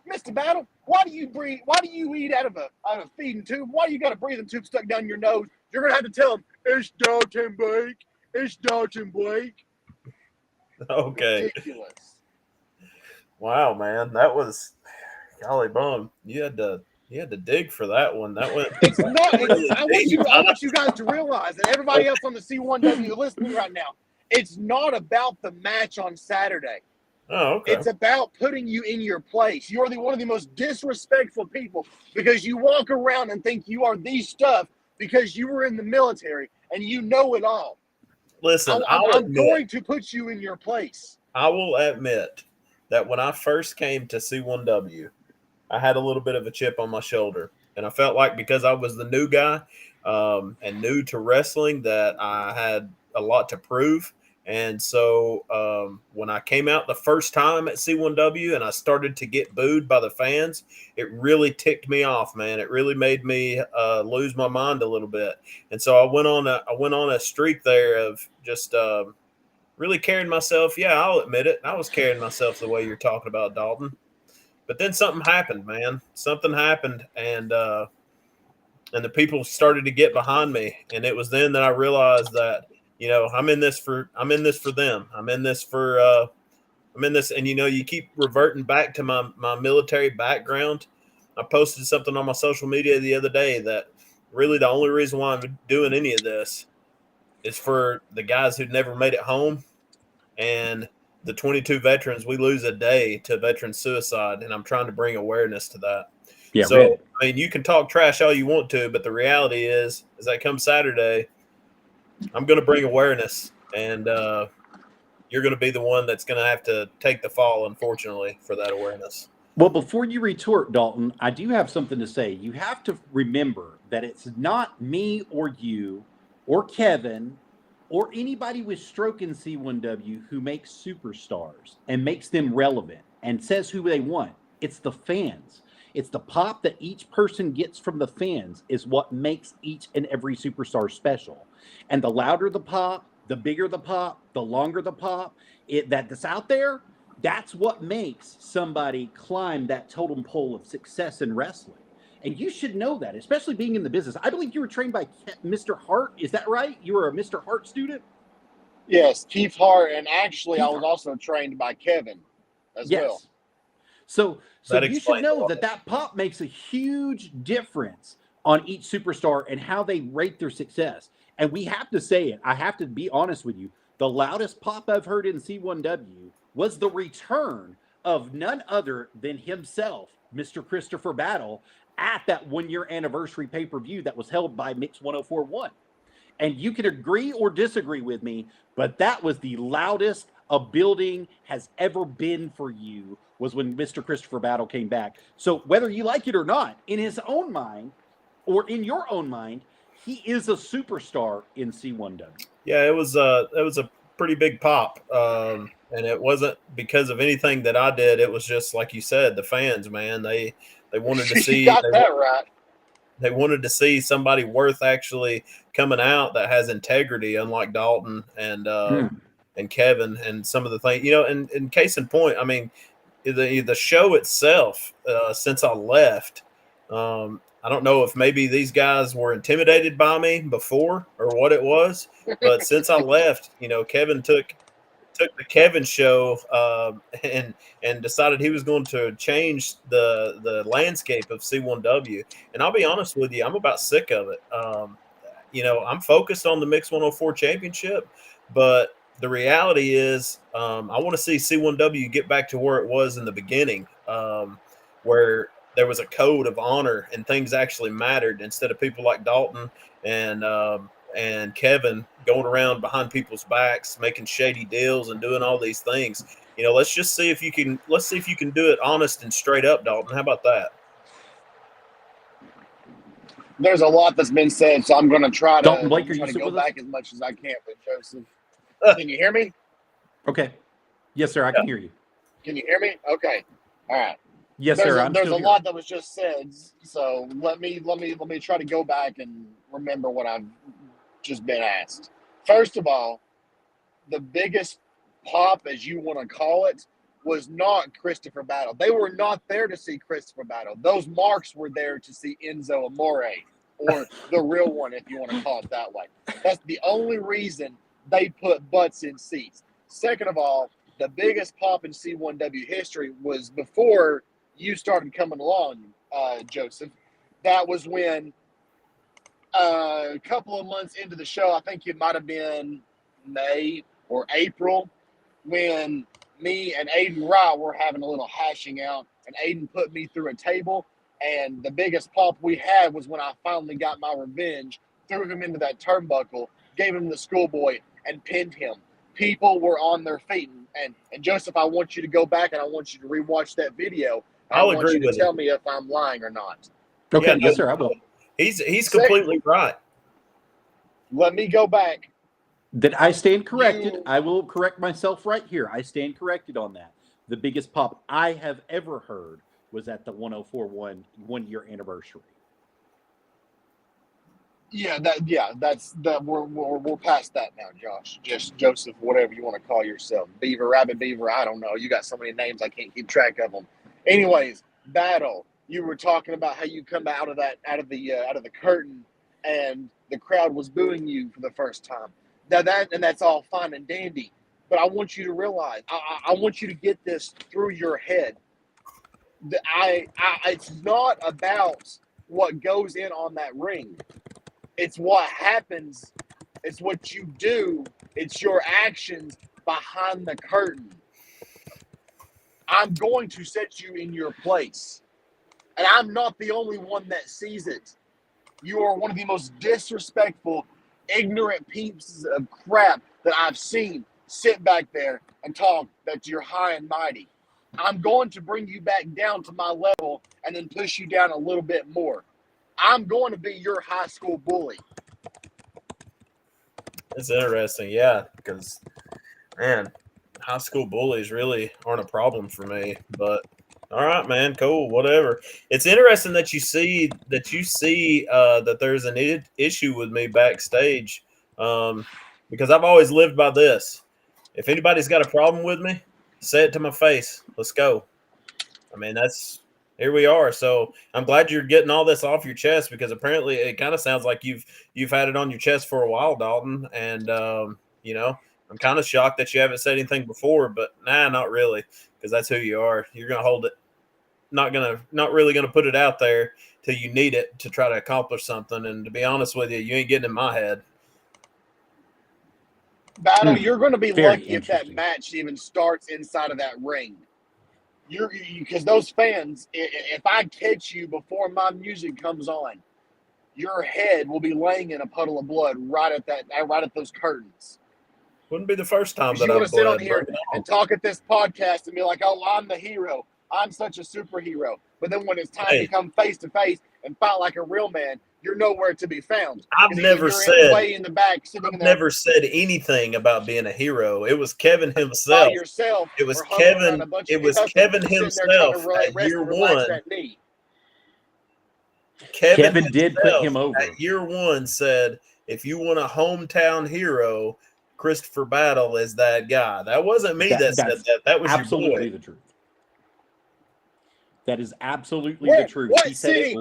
why do you breathe? Why do you eat out of a feeding tube? Why do you got a breathing tube stuck down your nose? You're going to have to tell them, it's Dalton Blake. It's Dalton Blake. Okay. Ridiculous. Wow, man, that was golly bum. You had to dig for that one. That went. It's not. really I deep. want you guys to realize, and everybody else on the C1W listening right now, it's not about the match on Saturday. Oh, okay. It's about putting you in your place. You are one of the most disrespectful people because you walk around and think you are the stuff because you were in the military and you know it all. Listen, I'm going to put you in your place. I will admit that when I first came to C1W, I had a little bit of a chip on my shoulder. And I felt like because I was the new guy and new to wrestling that I had a lot to prove. And so when I came out the first time at C1W and I started to get booed by the fans, it really ticked me off, man. It really made me lose my mind a little bit. And so I went on a streak there of just really carrying myself. Yeah, I'll admit it. I was carrying myself the way you're talking about, Dalton. But then something happened, man. Something happened, and the people started to get behind me, and it was then that I realized that I'm in this for them. I'm in this, and you keep reverting back to my military background. I posted something on my social media the other day that really the only reason why I'm doing any of this is for the guys who never made it home, and the 22 veterans we lose a day to veteran suicide, and I'm trying to bring awareness to that. Yeah. So, Really. I mean, you can talk trash all you want to, but the reality is that come Saturday, I'm going to bring awareness, and you're going to be the one that's going to have to take the fall, unfortunately, for that awareness. Well, before you retort, Dalton, I do have something to say. You have to remember that it's not me or you or Kevin or anybody with stroke in C1W who makes superstars and makes them relevant and says who they want. It's the fans. It's the pop that each person gets from the fans is what makes each and every superstar special. And the louder the pop, the bigger the pop, the longer the pop, that's out there, that's what makes somebody climb that totem pole of success in wrestling. And you should know that, especially being in the business. I believe you were trained by Mr. Hart. Is that right? You were a Mr. Hart student? Yes, Keith Hart. And actually, I was also trained by Kevin as well. So you should know that pop makes a huge difference on each superstar and how they rate their success. And we have to say it. I have to be honest with you. The loudest pop I've heard in C1W was the return of none other than himself, Mr. Christopher Battle, at that 1-year anniversary pay-per-view that was held by Mix 1041. And you can agree or disagree with me, but that was the loudest a building has ever been for you, was when Mr. Christopher Battle came back. So whether you like it or not, in his own mind or in your own mind, he is a superstar in C1W. Yeah, it was a pretty big pop. And it wasn't because of anything that I did. It was just like you said, the fans, man, they wanted to see right. They wanted to see somebody worth actually coming out that has integrity, unlike Dalton and Kevin and some of the things, and case in point, I mean, the show itself, since I left, I don't know if maybe these guys were intimidated by me before or what it was, but since I left, Kevin took the Kevin show and decided he was going to change the landscape of C1W. And I'll be honest with you, I'm about sick of it. I'm focused on the Mix 104 championship, but the reality is I want to see C1W get back to where it was in the beginning, where there was a code of honor and things actually mattered instead of people like Dalton and Kevin going around behind people's backs, making shady deals and doing all these things. Let's see if you can do it honest and straight up, Dalton. How about that? There's a lot that's been said, so I'm going to try Dalton Blake, to go back as much as I can with Joseph. Can you hear me? Okay. Yes, sir. I can hear you. Can you hear me? Okay. All right. Yes, sir. There's a lot that was just said, so let me try to go back and remember what I've just been asked. First of all, the biggest pop, as you want to call it, was not Christopher Battle. They were not there to see Christopher Battle. Those marks were there to see Enzo Amore, or the real one, if you want to call it that way. That's the only reason they put butts in seats. Second of all, the biggest pop in C1W history was before you started coming along, Joseph. That was when a couple of months into the show, I think it might have been May or April, when me and Aiden Wright were having a little hashing out, and Aiden put me through a table, and the biggest pop we had was when I finally got my revenge, threw him into that turnbuckle, gave him the schoolboy, and pinned him. People were on their feet, and Joseph, I want you to go back and I want you to rewatch that video. And I'll I want agree you to with tell me if I'm lying or not. Okay, Yeah, yes, sir, I will. He's completely right. Let me go back. That I stand corrected. I will correct myself right here. I stand corrected on that. The biggest pop I have ever heard was at the 1041 1-year anniversary. That's that. We're past that now, Josh. Just Joseph, whatever you want to call yourself, Beaver, Rabbit, Beaver. I don't know. You got so many names I can't keep track of them. Anyways, Battle. You were talking about how you come out of the curtain, and the crowd was booing you for the first time. Now that's all fine and dandy, but I want you to realize, I want you to get this through your head. It's not about what goes in on that ring. It's what happens. It's what you do. It's your actions behind the curtain. I'm going to set you in your place. And I'm not the only one that sees it. You are one of the most disrespectful, ignorant pieces of crap that I've seen sit back there and talk that you're high and mighty. I'm going to bring you back down to my level and then push you down a little bit more. I'm going to be your high school bully. It's interesting, yeah, because, man, high school bullies really aren't a problem for me. But all right, man, cool, whatever. It's interesting that you see that there's an issue with me backstage, because I've always lived by this: if anybody's got a problem with me, say it to my face. Let's go. I mean, here we are. So I'm glad you're getting all this off your chest, because apparently it kind of sounds like you've had it on your chest for a while, Dalton. And I'm kind of shocked that you haven't said anything before, but not really, because that's who you are. You're gonna hold it, not really gonna put it out there till you need it to try to accomplish something. And to be honest with you, you ain't getting in my head. Battle, you're going to be Very lucky if that match even starts inside of that ring. Because those fans, if I catch you before my music comes on, your head will be laying in a puddle of blood right at those curtains. Wouldn't be the first time that you want I've to sit on bled. here and talk at this podcast and be like, "Oh, I'm the hero. I'm such a superhero." But then when it's time to come face to face and fight like a real man, you're nowhere to be found. I've never said way in the back, sitting I've never said anything about being a hero. It was Kevin himself. By yourself. It was Kevin. It was Kevin himself at year one. Kevin did put him over. At year one said, if you want a hometown hero, Christopher Battle is that guy. That wasn't me that said that. That was absolutely your boy. The truth. That is absolutely the truth. What city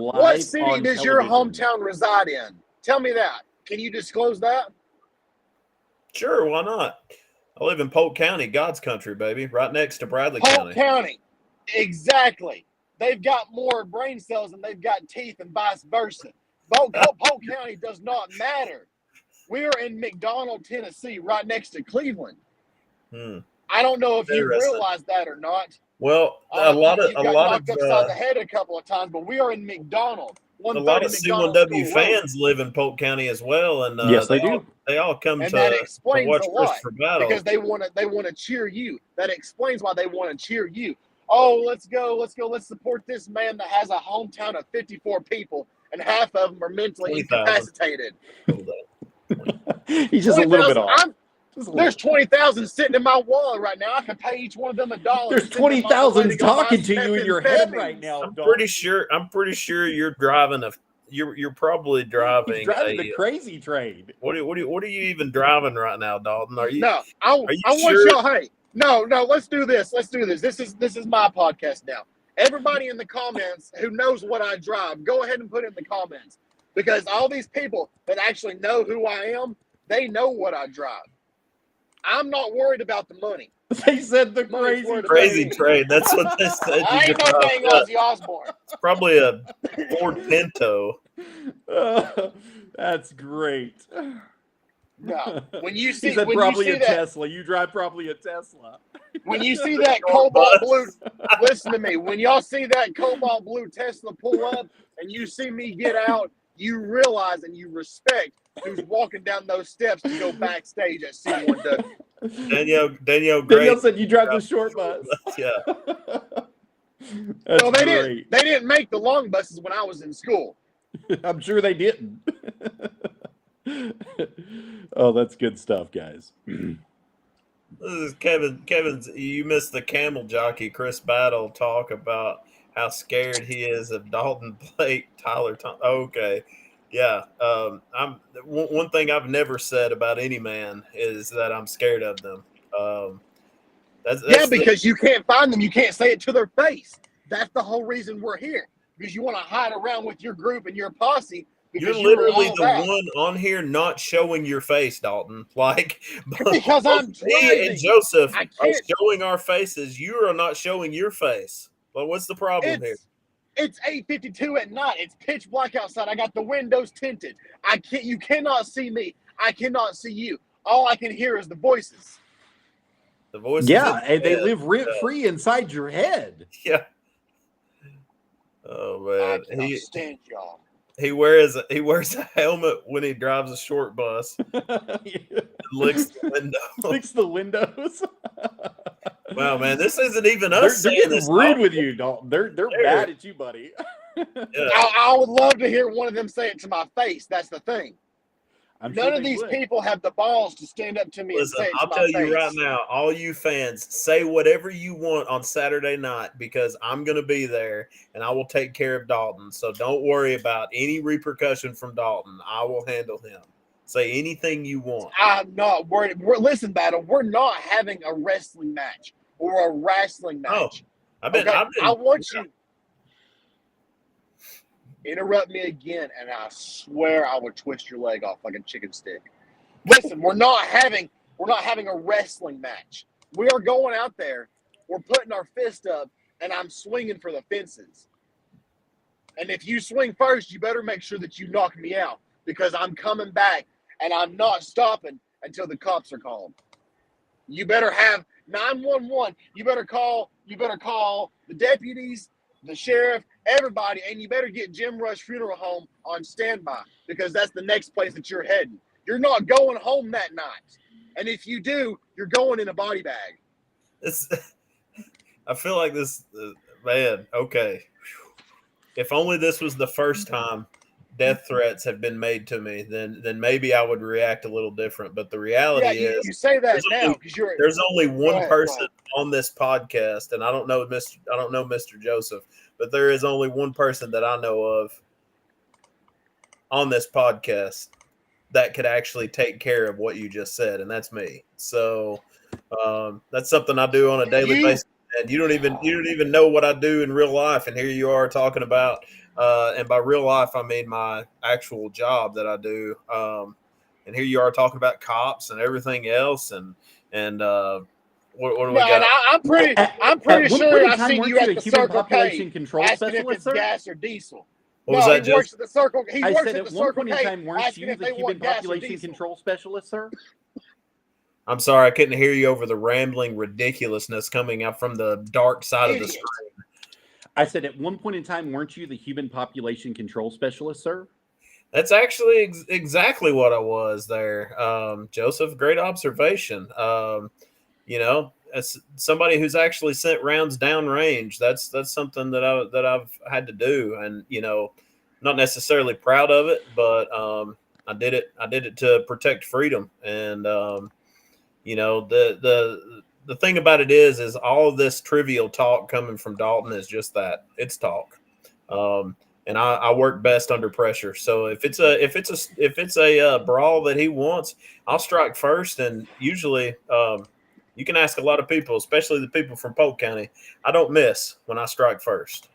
does your hometown reside in? Tell me that. Can you disclose that? Sure, why not? I live in Polk County, God's country, baby, right next to Bradley Polk County. Exactly. They've got more brain cells than they've got teeth, and vice versa. Polk County does not matter. We're in McDonald, Tennessee, right next to Cleveland. I don't know if you realize that or not. Well, a lot of upside the head a couple of times, but we are in McDonald. A lot of C1W fans live in Polk County as well, and yes, they do. They all come and to that explains watch a lot Christopher Battle because they want to cheer you. That explains why they want to cheer you. Oh, let's go, let's support this man that has a hometown of 54 people, and half of them are mentally incapacitated. He's just a little bit off. There's 20,000 sitting in my wallet right now. I can pay each one of them $1. There's 20,000 talking to you in your head right now. I'm pretty sure you're driving you're probably driving. He's driving the crazy train. What are you even driving right now, Dalton? Are you? No, I want y'all. Hey, no. Let's do this. This is my podcast now. Everybody in the comments who knows what I drive, go ahead and put it in the comments, because all these people that actually know who I am, they know what I drive. I'm not worried about the money. They said the Money's crazy worth of Crazy money. trade. That's what they said. I ain't no dang Ozzy Osbourne. It's probably a Ford Pinto. That's great. No, when you He see said when probably you a see that Tesla. You drive probably a Tesla. when you see that Short cobalt bus. blue, listen to me. When y'all see that cobalt blue Tesla pull up and you see me get out, you realize and you respect who's walking down those steps to go backstage at C1W. Danielle Gray. Danielle said you drive the short bus. Yeah. That's Well, great. they didn't make the long buses when I was in school. I'm sure they didn't. Oh, that's good stuff, guys. This is Kevin. You missed the camel jockey Chris Battle talk about how scared he is of Dalton Blake, Tyler. Okay, yeah. One thing I've never said about any man is that I'm scared of them. That's because you can't find them. You can't say it to their face. That's the whole reason we're here. Because you want to hide around with your group and your posse. You're Because literally all the that. one on here not showing your face, Dalton. Like Because I'm me driving. and Joseph I are can't. showing our faces. You are not showing your face. Well, what's the problem here? It's 8:52 at night. It's pitch black outside. I got the windows tinted. You cannot see me. I cannot see you. All I can hear is the voices. The voices. Yeah, and they live rent free inside your head. Yeah. Oh man, I cannot stand y'all. He wears a helmet when he drives a short bus. Licks the window. Licks the windows. Wow, man, this isn't even us. They're getting rude with you, Dalton. They're mad at you, buddy. Yeah. I would love to hear one of them say it to my face. That's the thing. I'm None sure of these would. people have the balls to stand up to me Listen, and say it to I'll my tell face. you right now, all you fans, say whatever you want on Saturday night because I'm going to be there and I will take care of Dalton. So don't worry about any repercussion from Dalton. I will handle him. Say anything you want. I'm not worried. Listen, Battle, we're not having a wrestling match or a wrestling match. I want you. Interrupt me again, and I swear I will twist your leg off like a chicken stick. Listen, we're not having a wrestling match. We are going out there. We're putting our fist up, and I'm swinging for the fences. And if you swing first, you better make sure that you knock me out because I'm coming back, and I'm not stopping until the cops are called. You better have 911. You better call the deputies, the sheriff, everybody, and you better get Jim Rush Funeral Home on standby because that's the next place that you're heading. You're not going home that night. And if you do, you're going in a body bag. I feel like this, man, okay. If only this was the first time death threats have been made to me, then maybe I would react a little different. But the reality is, you say that now because there's only one person on this podcast, and I don't know Mr. Joseph, but there is only one person that I know of on this podcast that could actually take care of what you just said, and that's me. So that's something I do on a daily basis. And you don't even know what I do in real life, and here you are talking about. And by real life, I mean my actual job that I do. And here you are talking about cops and everything else, and what do we got? I'm pretty sure I've seen you at the Circle K control asking specialist, if it's sir? gas or diesel. What was that, he works at the Circle. He I works said at at the one Circle point in K time, weren't asking you if the they human want gas or population diesel. control specialist, sir? I'm sorry, I couldn't hear you over the rambling ridiculousness coming up from the dark side of the screen. I said at one point in time, weren't you the human population control specialist, sir? That's actually exactly what I was there, Joseph. Great observation. As somebody who's actually sent rounds downrange, that's something that I've had to do, and not necessarily proud of it, but I did it to protect freedom, and the thing about it is all of this trivial talk coming from Dalton is just that, it's talk. And I work best under pressure. So if it's a brawl that he wants, I'll strike first. And usually, you can ask a lot of people, especially the people from Polk County. I don't miss when I strike first.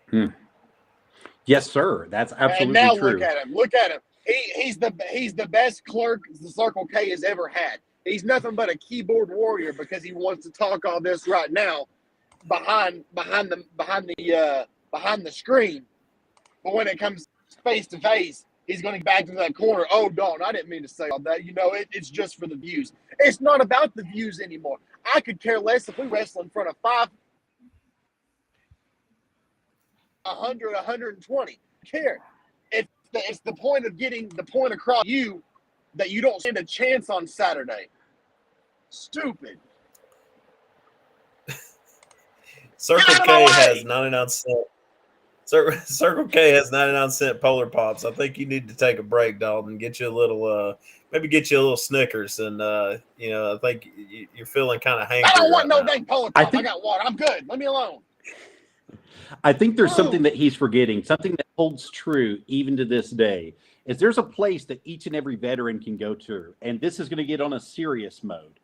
Yes, sir. That's absolutely and now true. Look at him. He's the best clerk the Circle K has ever had. He's nothing but a keyboard warrior because he wants to talk all this right now behind the screen. But when it comes face to face, he's going to get back to that corner. Oh, Dalton, I didn't mean to say all that. It's just for the views. It's not about the views anymore. I could care less if we wrestle in front of 100, 120. Care. It's the point of getting the point across you that you don't stand a chance on Saturday. Stupid. Circle K has 99 cent. Circle K has 99-cent Polar Pops. I think you need to take a break, Dalton. Get you a little, maybe get you a little Snickers, and I think you're feeling kind of hangry. I don't want right no now. dang Polar Pops. I got water. I'm good. Let me alone. I think there's something that he's forgetting, something that holds true even to this day, is there's a place that each and every veteran can go to. And this is going to get on a serious mode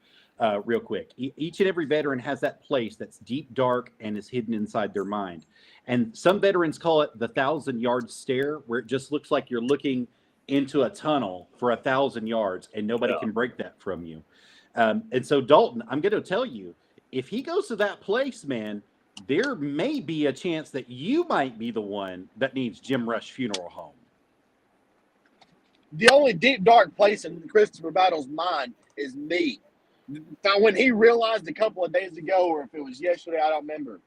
real quick. Each and every veteran has that place that's deep, dark, and is hidden inside their mind. And some veterans call it the 1,000-yard stare, where it just looks like you're looking into a tunnel for 1,000 yards and nobody can break that from you. And so, Dalton, I'm going to tell you, if he goes to that place, man, there may be a chance that you might be the one that needs Jim Rush Funeral Home. The only deep, dark place in Christopher Battle's mind is me. Now, when he realized a couple of days ago, or if it was yesterday, I don't remember,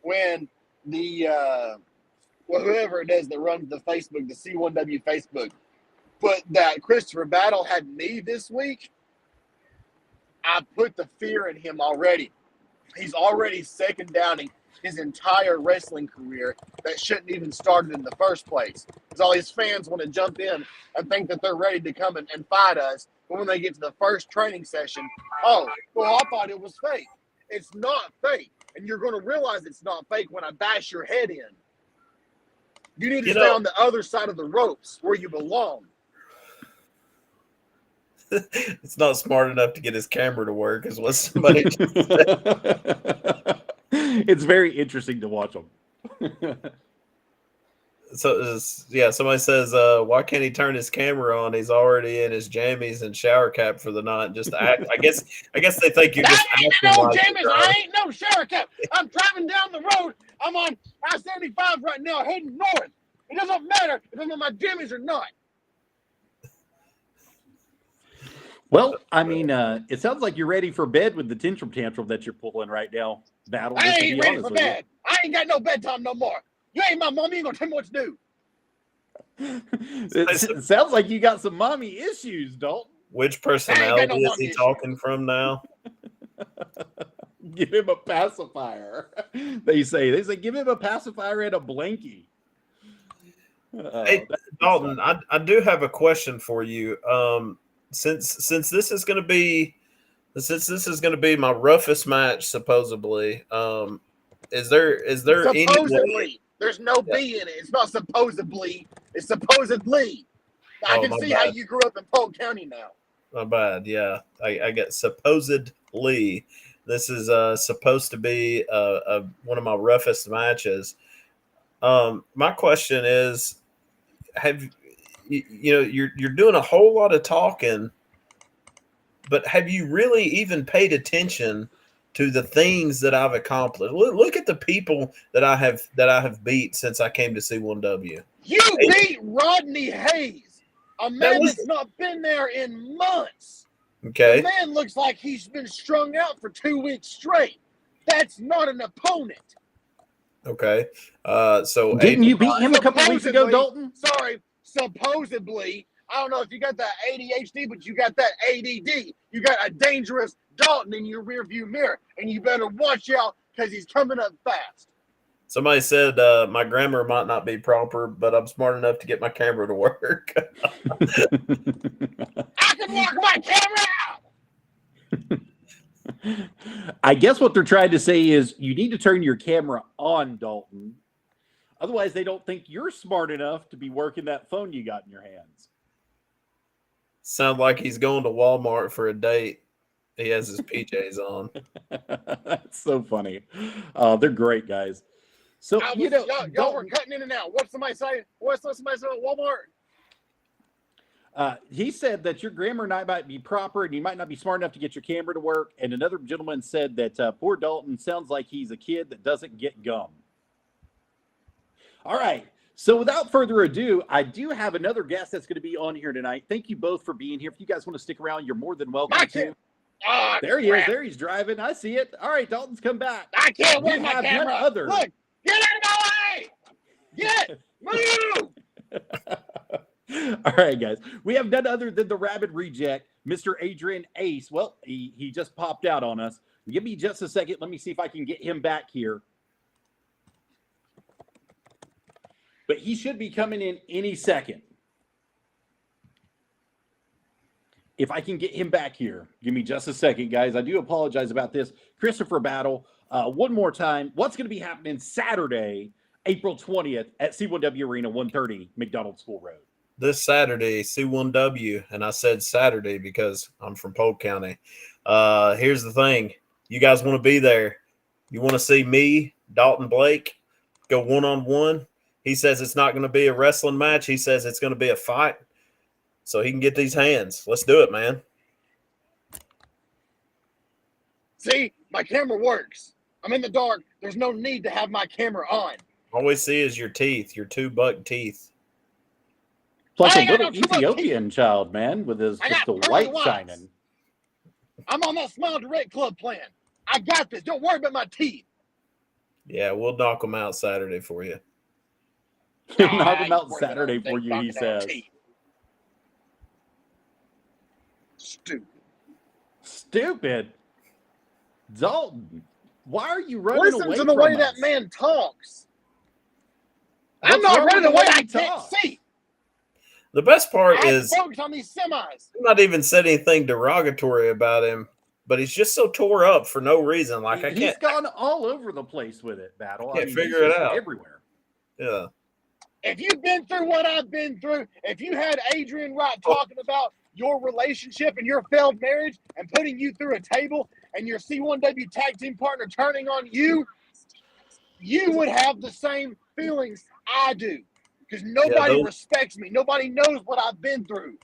when whoever it is that runs the Facebook, the C1W Facebook, but that Christopher Battle had me this week, I put the fear in him already. He's already second downing his entire wrestling career that shouldn't even started in the first place. Because all his fans want to jump in and think that they're ready to come and fight us. But when they get to the first training session, oh, well, I thought it was fake. It's not fake. And you're going to realize it's not fake when I bash your head in. You need to stay on the other side of the ropes where you belong. It's not smart enough to get his camera to work, is what somebody just said. It's very interesting to watch him. So somebody says, why can't he turn his camera on? He's already in his jammies and shower cap for the night. Just to act. I guess they think you're just acting like jammies. I ain't no shower cap. I'm driving down the road. I'm on I-75 right now, heading north. It doesn't matter if I'm on my jammies or not. Well, I mean, it sounds like you're ready for bed with the tantrum that you're pulling right now. Battle. I ain't ready for bed. I ain't got no bedtime no more. You ain't my mom. You ain't gonna tell me what to do. It sounds like you got some mommy issues, Dalton. Which personality is he talking from now? Give him a pacifier. They say, give him a pacifier and a blankie. Hey, Dalton, I do have a question for you. Since this is going to be my roughest match, supposedly, is there supposedly any? There's no B in it. It's not supposedly. It's supposedly. I can see how you grew up in Polk County now. Not bad. Yeah, I get supposedly. This is supposed to be one of my roughest matches. My question is, you're doing a whole lot of talking, but have you really even paid attention to the things that I've accomplished? Look at the people that I have beat since I came to C1W. You beat Rodney Hayes, a man that's not been there in months. Okay. The man looks like he's been strung out for 2 weeks straight. That's not an opponent. Okay. So didn't you beat him a couple weeks ago, Dalton? Sorry, supposedly. I don't know if you got that ADHD, but you got that ADD. You got a dangerous Dalton in your rearview mirror, and you better watch out because he's coming up fast. Somebody said my grammar might not be proper, but I'm smart enough to get my camera to work. I can work my camera out. I guess what they're trying to say is you need to turn your camera on, Dalton. Otherwise, they don't think you're smart enough to be working that phone you got in your hands. Sound like he's going to Walmart for a date. He has his PJs on. That's so funny. They're great, guys. So y'all were cutting in and out. What's somebody say? What's somebody say at Walmart? He said that your grammar might be proper and you might not be smart enough to get your camera to work. And another gentleman said that poor Dalton sounds like he's a kid that doesn't get gum. All right. So without further ado, I do have another guest that's going to be on here tonight. Thank you both for being here. If you guys want to stick around, you're more than welcome to. Oh, there he crap. is. There he's driving. I see it. All right, Dalton's come back. I can't We win my have camera. none other. Look, get out of my way! Get! Move! All right, guys. We have none other than the Rabid reject, Mr. Adrian Ace. Well, he just popped out on us. Give me just a second. Let me see if I can get him back here. But he should be coming in any second. If I can get him back here, give me just a second, guys. I do apologize about this. Christopher Battle, one more time. What's going to be happening Saturday, April 20th at C1W Arena, 130 McDonald School Road? This Saturday, C1W, and I said Saturday because I'm from Polk County. Here's the thing. You guys want to be there. You want to see me, Dalton Blake, go one-on-one. He says it's not going to be a wrestling match. He says it's going to be a fight so he can get these hands. Let's do it, man. See, my camera works. I'm in the dark. There's no need to have my camera on. All we see is your teeth, your 2-buck teeth. Plus I a ain't got little no too much Ethiopian child, man, with his I just the got white pearly whites. shining. I'm on that Smile Direct Club plan. I got this. Don't worry about my teeth. Yeah, we'll knock them out Saturday for you. He'll knock him I out ain't worried Saturday about for you, he knocking out says. teeth. Stupid. Stupid. Dalton, why are you running Listen away to the from way us? that man talks. What's I'm not wrong with running the away. way I he can't talks? see. The best part I is focus on these semis. I'm not even said anything derogatory about him, but he's just so tore up for no reason. Like I He's can't gone all over the place with it, Battle. Can't he's figure it just out. everywhere. Yeah. If you've been through what I've been through, if you had Adrian Wright talking about your relationship and your failed marriage and putting you through a table and your C1W tag team partner turning on you, you would have the same feelings I do. Because nobody respects me. Nobody knows what I've been through.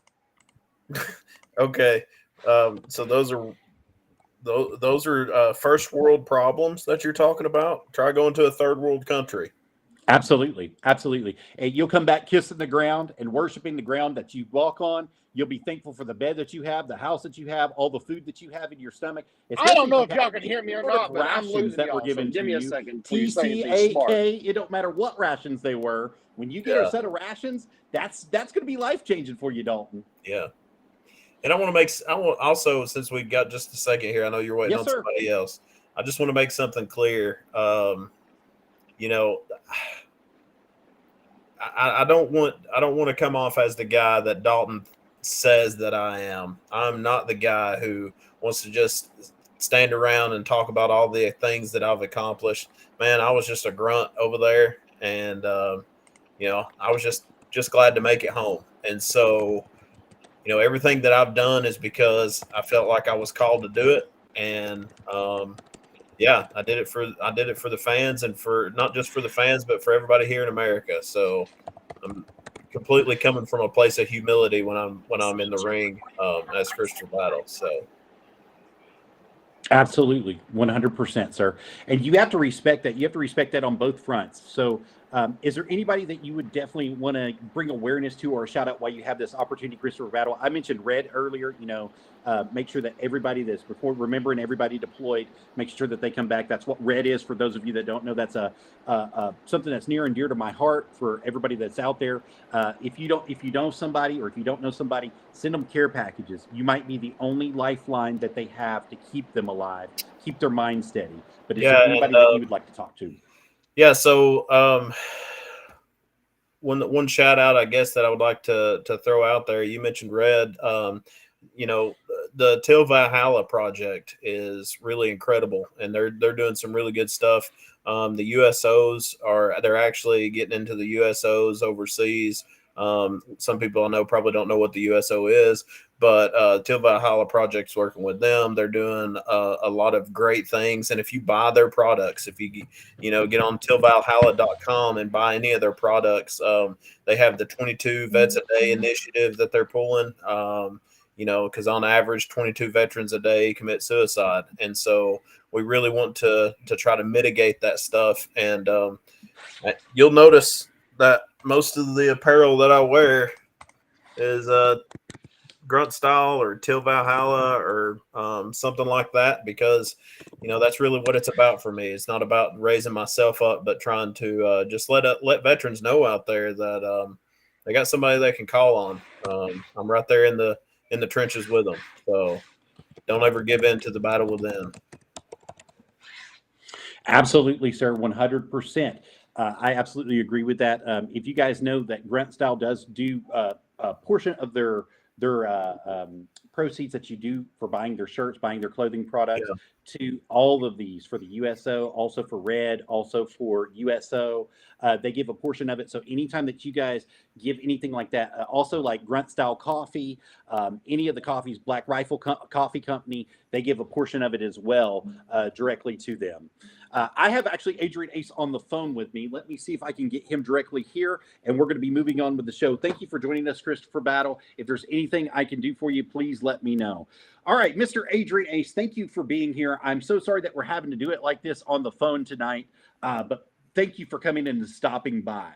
Okay. So those are first world problems that you're talking about. Try going to a third world country. Absolutely. Absolutely. And you'll come back kissing the ground and worshiping the ground that you walk on. You'll be thankful for the bed that you have, the house that you have, all the food that you have in your stomach. I don't know if y'all can hear me or not, but I'm rations losing that y'all. were given So give to me a you. second. Please say anything smart. TCAK, it don't matter what rations they were. When you get a set of rations, that's going to be life-changing for you, Dalton. Yeah. And I want also, since we've got just a second here, I know you're waiting on somebody else. I just want to make something clear. You know, I don't want to come off as the guy that Dalton says that I am. I'm not the guy who wants to just stand around and talk about all the things that I've accomplished. Man, I was just a grunt over there, and you know, I was just glad to make it home. And so, you know, everything that I've done is because I felt like I was called to do it, and yeah, I did it for the fans, and for not just for the fans, but for everybody here in America. So I'm completely coming from a place of humility when I'm in the ring as Christopher Battle. So absolutely, 100%, sir. And you have to respect that. You have to respect that on both fronts. So is there anybody that you would definitely want to bring awareness to or shout out while you have this opportunity, Christopher Battle? I mentioned Red earlier. You know, make sure that everybody that's remembering everybody deployed, make sure that they come back. That's what Red is. For those of you that don't know, that's something that's near and dear to my heart for everybody that's out there. If you know somebody, or if you don't know somebody, send them care packages. You might be the only lifeline that they have to keep them alive, keep their mind steady. But is there anybody that you would like to talk to? Yeah, so one shout out, I guess, that I would like to throw out there. You mentioned Red. You know, the Till Valhalla project is really incredible, and they're doing some really good stuff. The USOs they're actually getting into the USOs overseas. Some people I know probably don't know what the USO is, But Till Valhalla Project's working with them. They're doing a lot of great things. And if you buy their products, if you get on tillvalhalla.com and buy any of their products, they have the 22 Vets a Day initiative that they're pulling. Because on average, 22 veterans a day commit suicide. And so we really want to try to mitigate that stuff. And you'll notice that most of the apparel that I wear is Grunt Style or Till Valhalla or something like that, because that's really what it's about for me. It's not about raising myself up, but trying to just let veterans know out there that they got somebody they can call on. I'm right there in the trenches with them, so don't ever give in to the battle within. Absolutely, sir, 100%. I absolutely agree with that. If you guys know that Grunt Style does do a portion of their proceeds that you do for buying their shirts, buying their clothing products, to all of these, for the USO, also for Red, also for USO. They give a portion of it. So anytime that you guys give anything like that, also like Grunt Style Coffee, any of the coffees, Black Rifle Coffee Company, they give a portion of it as well directly to them. I have actually Adrian Ace on the phone with me. Let me see if I can get him directly here, and we're going to be moving on with the show. Thank you for joining us, Christopher Battle. If there's anything I can do for you, please let me know. All right, Mr. Adrian Ace, thank you for being here. I'm so sorry that we're having to do it like this on the phone tonight, but thank you for coming in and stopping by.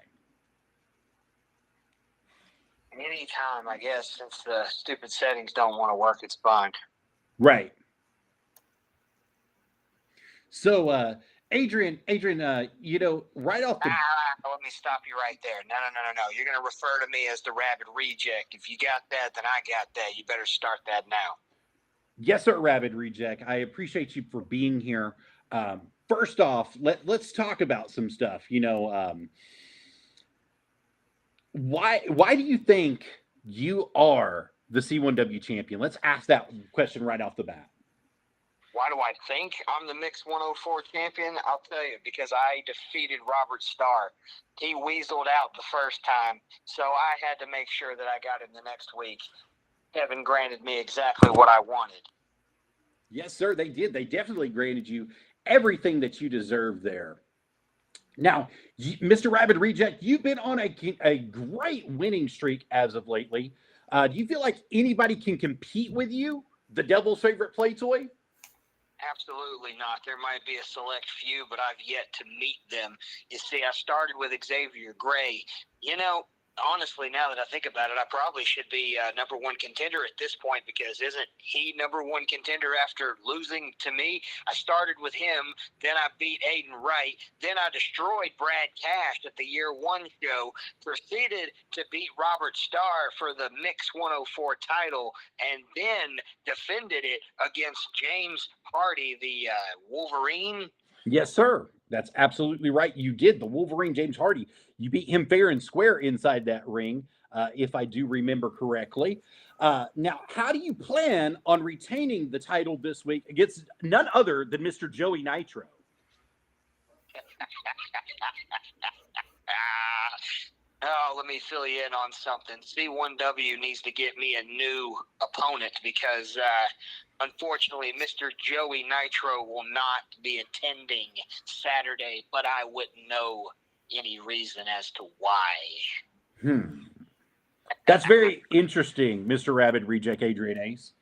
Anytime, I guess, since the stupid settings don't want to work, it's fine. Right. So, Adrian, right off the... Let me stop you right there. No. You're going to refer to me as the Rabid Reject. If you got that, then I got that. You better start that now. Yes, sir, Rabid Reject. I appreciate you for being here. First off, let's talk about some stuff. Why do you think you are the C1W champion? Let's ask that question right off the bat. Why do I think I'm the Mix 104 champion? I'll tell you, because I defeated Robert Starr. He weaseled out the first time, so I had to make sure that I got him the next week. Kevin granted me exactly what I wanted. Yes, sir, they did. They definitely granted you everything that you deserve there. Now, Mr. Rabid Reject, you've been on a great winning streak as of lately. Do you feel like anybody can compete with you, the Devil's favorite play toy? Absolutely not. There might be a select few, but I've yet to meet them. You see, I started with Xavier Gray. Honestly, now that I think about it, I probably should be number one contender at this point, because isn't he number one contender after losing to me? I started with him, then I beat Aiden Wright, then I destroyed Brad Cash at the year one show, proceeded to beat Robert Starr for the Mix 104 title, and then defended it against James Hardy, the Wolverine. Yes, sir. That's absolutely right. You did. The Wolverine, James Hardy. You beat him fair and square inside that ring, if I do remember correctly. Now, how do you plan on retaining the title this week against none other than Mr. Joey Nitro? Let me fill you in on something. C1W needs to get me a new opponent, because unfortunately, Mr. Joey Nitro will not be attending Saturday, but I wouldn't know any reason as to why. That's very interesting, Mr. Rabid Reject Adrian Ace.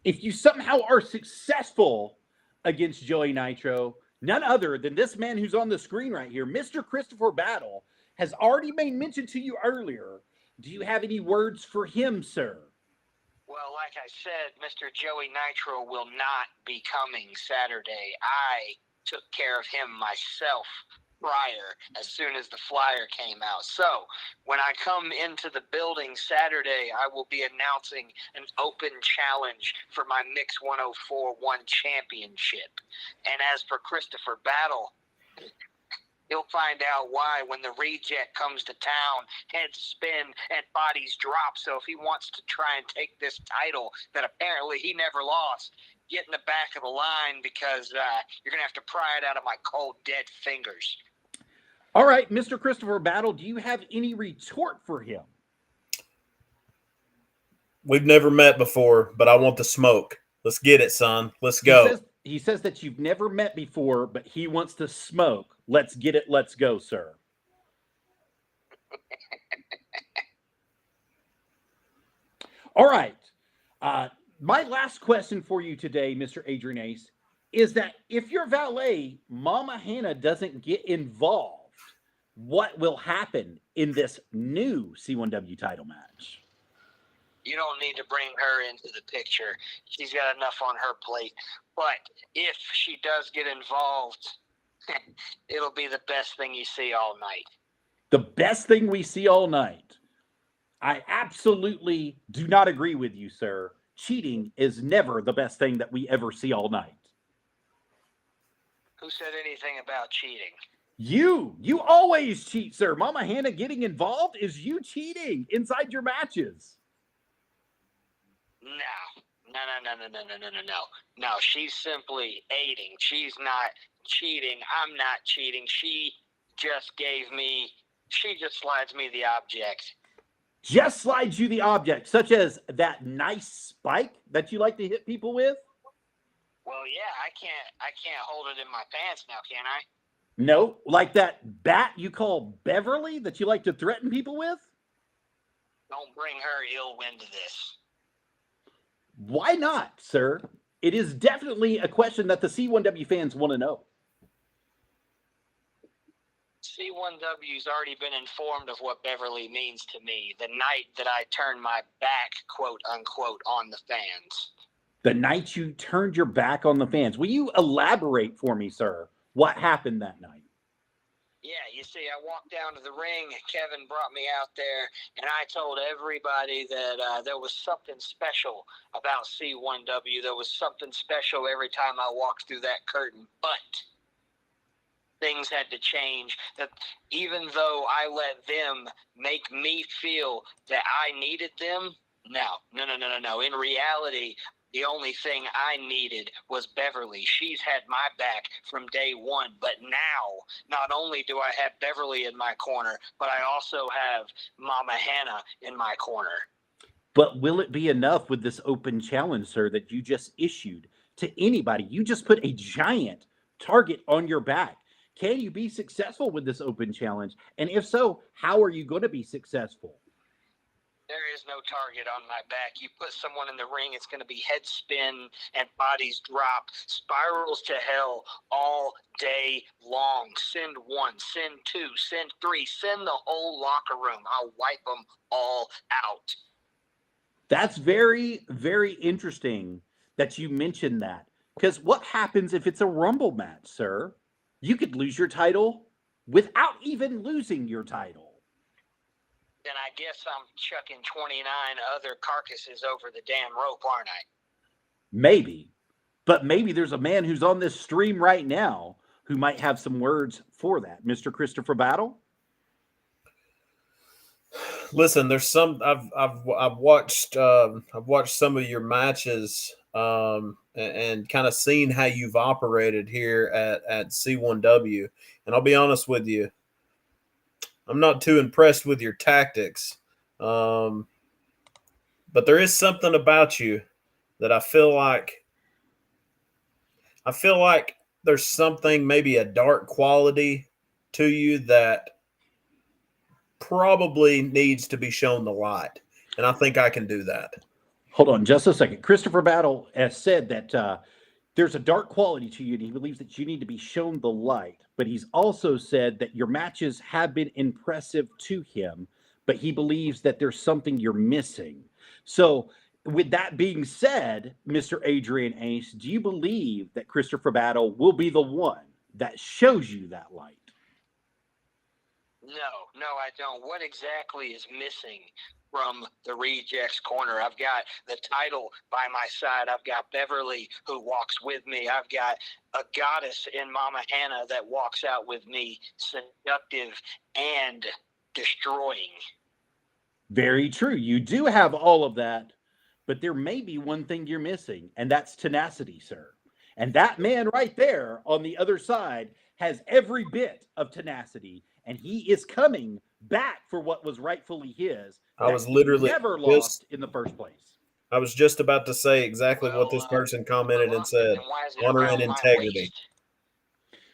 If you somehow are successful against Joey Nitro, none other than this man who's on the screen right here, Mr. Christopher Battle, has already made mention to you earlier. Do you have any words for him, sir? Well, like I said, Mr. Joey Nitro will not be coming Saturday. I took care of him myself prior, as soon as the flyer came out. So when I come into the building Saturday, I will be announcing an open challenge for my Mix 104 One Championship. And as for Christopher Battle, he'll find out why when the Reject comes to town. Heads spin and bodies drop. So if he wants to try and take this title that apparently he never lost, get in the back of the line, because you're going to have to pry it out of my cold, dead fingers. All right, Mr. Christopher Battle, do you have any retort for him? We've never met before, but I want the smoke. Let's get it, son. Let's go. He says that you've never met before, but he wants to smoke. Let's get it. Let's go, sir. All right. My last question for you today, Mr. Adrian Ace, is that if your valet, Mama Hannah, doesn't get involved, what will happen in this new C1W title match? You don't need to bring her into the picture. She's got enough on her plate. But if she does get involved, it'll be the best thing you see all night. The best thing we see all night. I absolutely do not agree with you, sir. Cheating is never the best thing that we ever see all night. Who said anything about cheating? You always cheat, sir. Mama Hannah getting involved is you cheating inside your matches. No, she's simply aiding. She's not cheating. I'm not cheating. She just slides me the object. Just slides you the object, such as that nice spike that you like to hit people with? Well, yeah, I can't hold it in my pants now, can I? No, like that bat you call Beverly that you like to threaten people with? Don't bring her ill wind to this. Why not, sir? It is definitely a question that the C1W fans want to know. C1W's already been informed of what Beverly means to me the night that I turned my back, quote unquote, on the fans. The night you turned your back on the fans. Will you elaborate for me, sir? What happened that night? Yeah, you see, I walked down to the ring. Kevin brought me out there, and I told everybody that there was something special about C1W. There was something special every time I walked through that curtain. But things had to change. That even though I let them make me feel that I needed them, no. In reality, the only thing I needed was Beverly. She's had my back from day one. But now, not only do I have Beverly in my corner, but I also have Mama Hannah in my corner. But will it be enough with this open challenge, sir, that you just issued to anybody? You just put a giant target on your back. Can you be successful with this open challenge? And if so, how are you going to be successful? There is no target on my back. You put someone in the ring, it's going to be head spin and bodies drop, spirals to hell all day long. Send one, send two, send three, send the whole locker room. I'll wipe them all out. That's very, very interesting that you mentioned that. Because what happens if it's a Rumble match, sir? You could lose your title without even losing your title. Then I guess I'm chucking 29 other carcasses over the damn rope, aren't I? Maybe. But maybe there's a man who's on this stream right now who might have some words for that. Mr. Christopher Battle? Listen, there's some I've watched some of your matches and kind of seen how you've operated here at C1W. And I'll be honest with you, I'm not too impressed with your tactics. But there is something about you that I feel like there's something, maybe a dark quality to you that probably needs to be shown the light. And I think I can do that. Hold on just a second. Christopher Battle has said that there's a dark quality to you, and he believes that you need to be shown the light. But he's also said that your matches have been impressive to him, but he believes that there's something you're missing. So with that being said, Mr. Adrian Ace, do you believe that Christopher Battle will be the one that shows you that light? No, I don't. What exactly is missing from the Rejects corner? I've got the title by my side. I've got Beverly who walks with me. I've got a goddess in Mama Hannah that walks out with me, seductive and destroying. Very true. You do have all of that, but there may be one thing you're missing, and that's tenacity, sir. And that man right there on the other side has every bit of tenacity, and he is coming back for what was rightfully his. I was literally never lost in the first place. I was just about to say exactly what this person commented and said. Then why is it Honor around and my integrity. waist?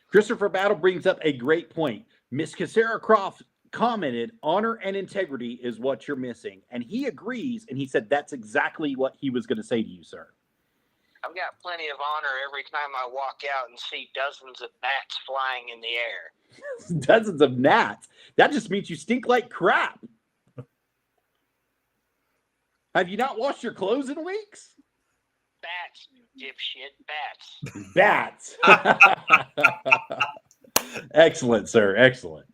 Christopher Battle brings up a great point. Miss Cassara Croft commented, honor and integrity is what you're missing. And he agrees, and he said that's exactly what he was going to say to you, sir. I've got plenty of honor every time I walk out and see dozens of bats flying in the air. Dozens of gnats. That just means you stink like crap. Have you not washed your clothes in weeks? Bats, you dipshit, bats. Bats. Excellent, sir. Excellent.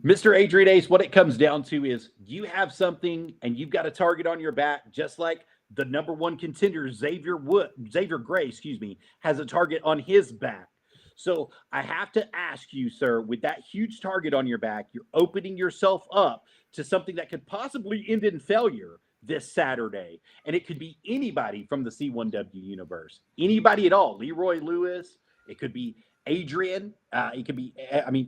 Mr. Adrian Ace, what it comes down to is you have something and you've got a target on your back, just like the number one contender, Xavier Gray, has a target on his back. So I have to ask you, sir, with that huge target on your back, you're opening yourself up to something that could possibly end in failure this Saturday. And it could be anybody from the C1W universe, anybody at all. Leroy Lewis, it could be Adrian. It could be,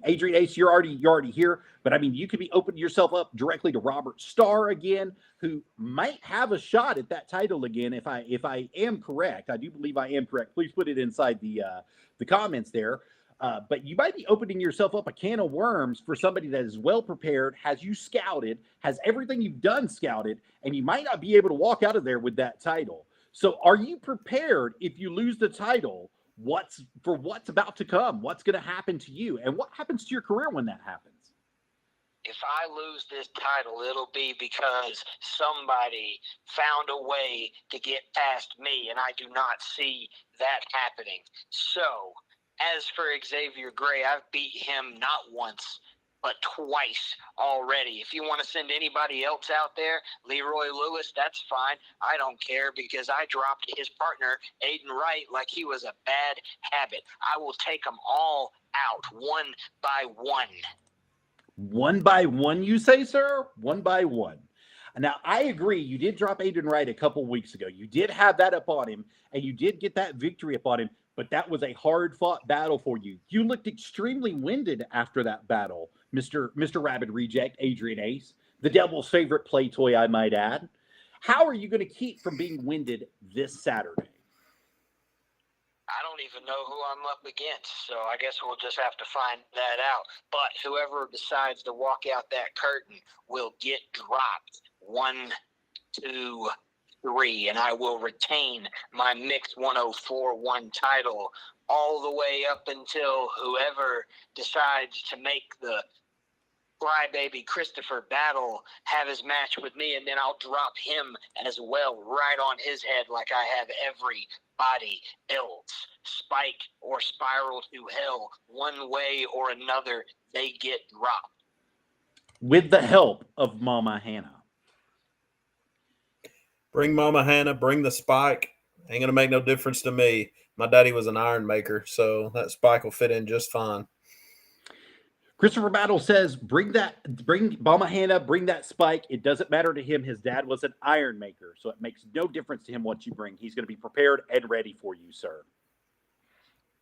Adrian Ace, you're already here, but you could be opening yourself up directly to Robert Starr again, who might have a shot at that title again. If I am correct, I do believe I am correct. Please put it inside the comments there. But you might be opening yourself up a can of worms for somebody that is well prepared, has you scouted, has everything you've done scouted, and you might not be able to walk out of there with that title. So are you prepared if you lose the title? What's about to come? What's going to happen to you? And what happens to your career when that happens? If I lose this title, it'll be because somebody found a way to get past me, and I do not see that happening. So, as for Xavier Gray, I've beat him not once, but twice already. If you want to send anybody else out there, Leroy Lewis, that's fine. I don't care because I dropped his partner, Aiden Wright, like he was a bad habit. I will take them all out one by one. One by one, you say, sir? One by one. Now, I agree. You did drop Aiden Wright a couple weeks ago. You did have that up on him, and you did get that victory up on him, but that was a hard-fought battle for you. You looked extremely winded after that battle, Mr. Rabid Reject, Adrian Ace, the devil's favorite play toy, I might add. How are you going to keep from being winded this Saturday? I don't even know who I'm up against, so I guess we'll just have to find that out. But whoever decides to walk out that curtain will get dropped 1, 2, 3, and I will retain my mixed 104-1 title all the way up until whoever decides to make the crybaby Christopher Battle have his match with me, and then I'll drop him as well right on his head like I have everybody else. Spike or spiral to hell, one way or another, they get dropped. With the help of Mama Hannah. Bring Mama Hannah, bring the spike. Ain't going to make no difference to me. My daddy was an iron maker, so that spike will fit in just fine. Christopher Battle says, bring Mama Hannah, bring that spike. It doesn't matter to him. His dad was an iron maker, so it makes no difference to him what you bring. He's going to be prepared and ready for you, sir.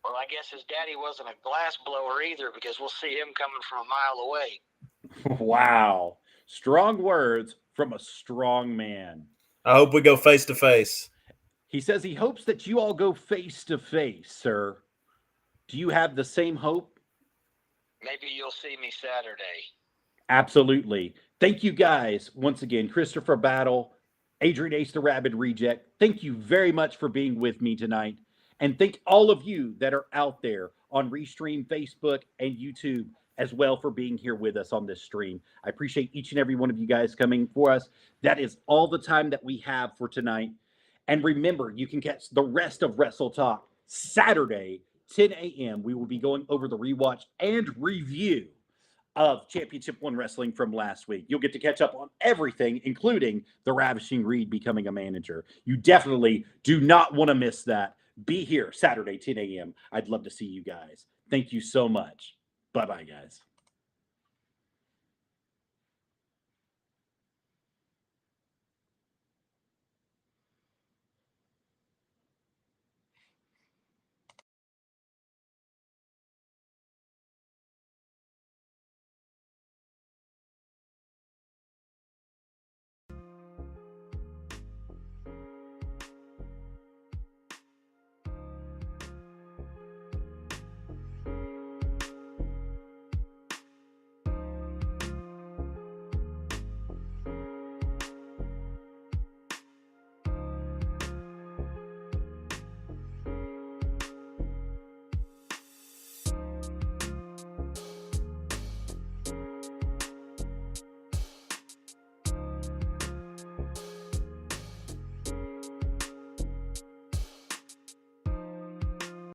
Well, I guess his daddy wasn't a glass blower either, because we'll see him coming from a mile away. Wow. Strong words from a strong man. I hope we go face to face. He says he hopes that you all go face to face, sir. Do you have the same hope? Maybe you'll see me Saturday. Absolutely. Thank you guys once again. Christopher Battle, Adrian Ace the Rabid Reject. Thank you very much for being with me tonight. And thank all of you that are out there on Restream, Facebook, and YouTube as well for being here with us on this stream. I appreciate each and every one of you guys coming for us. That is all the time that we have for tonight. And remember, you can catch the rest of Wrestle Talk Saturday, 10 a.m. We will be going over the rewatch and review of Championship One Wrestling from last week. You'll get to catch up on everything, including the Ravishing Reed becoming a manager. You definitely do not want to miss that. Be here Saturday, 10 a.m. I'd love to see you guys. Thank you so much. Bye-bye, guys.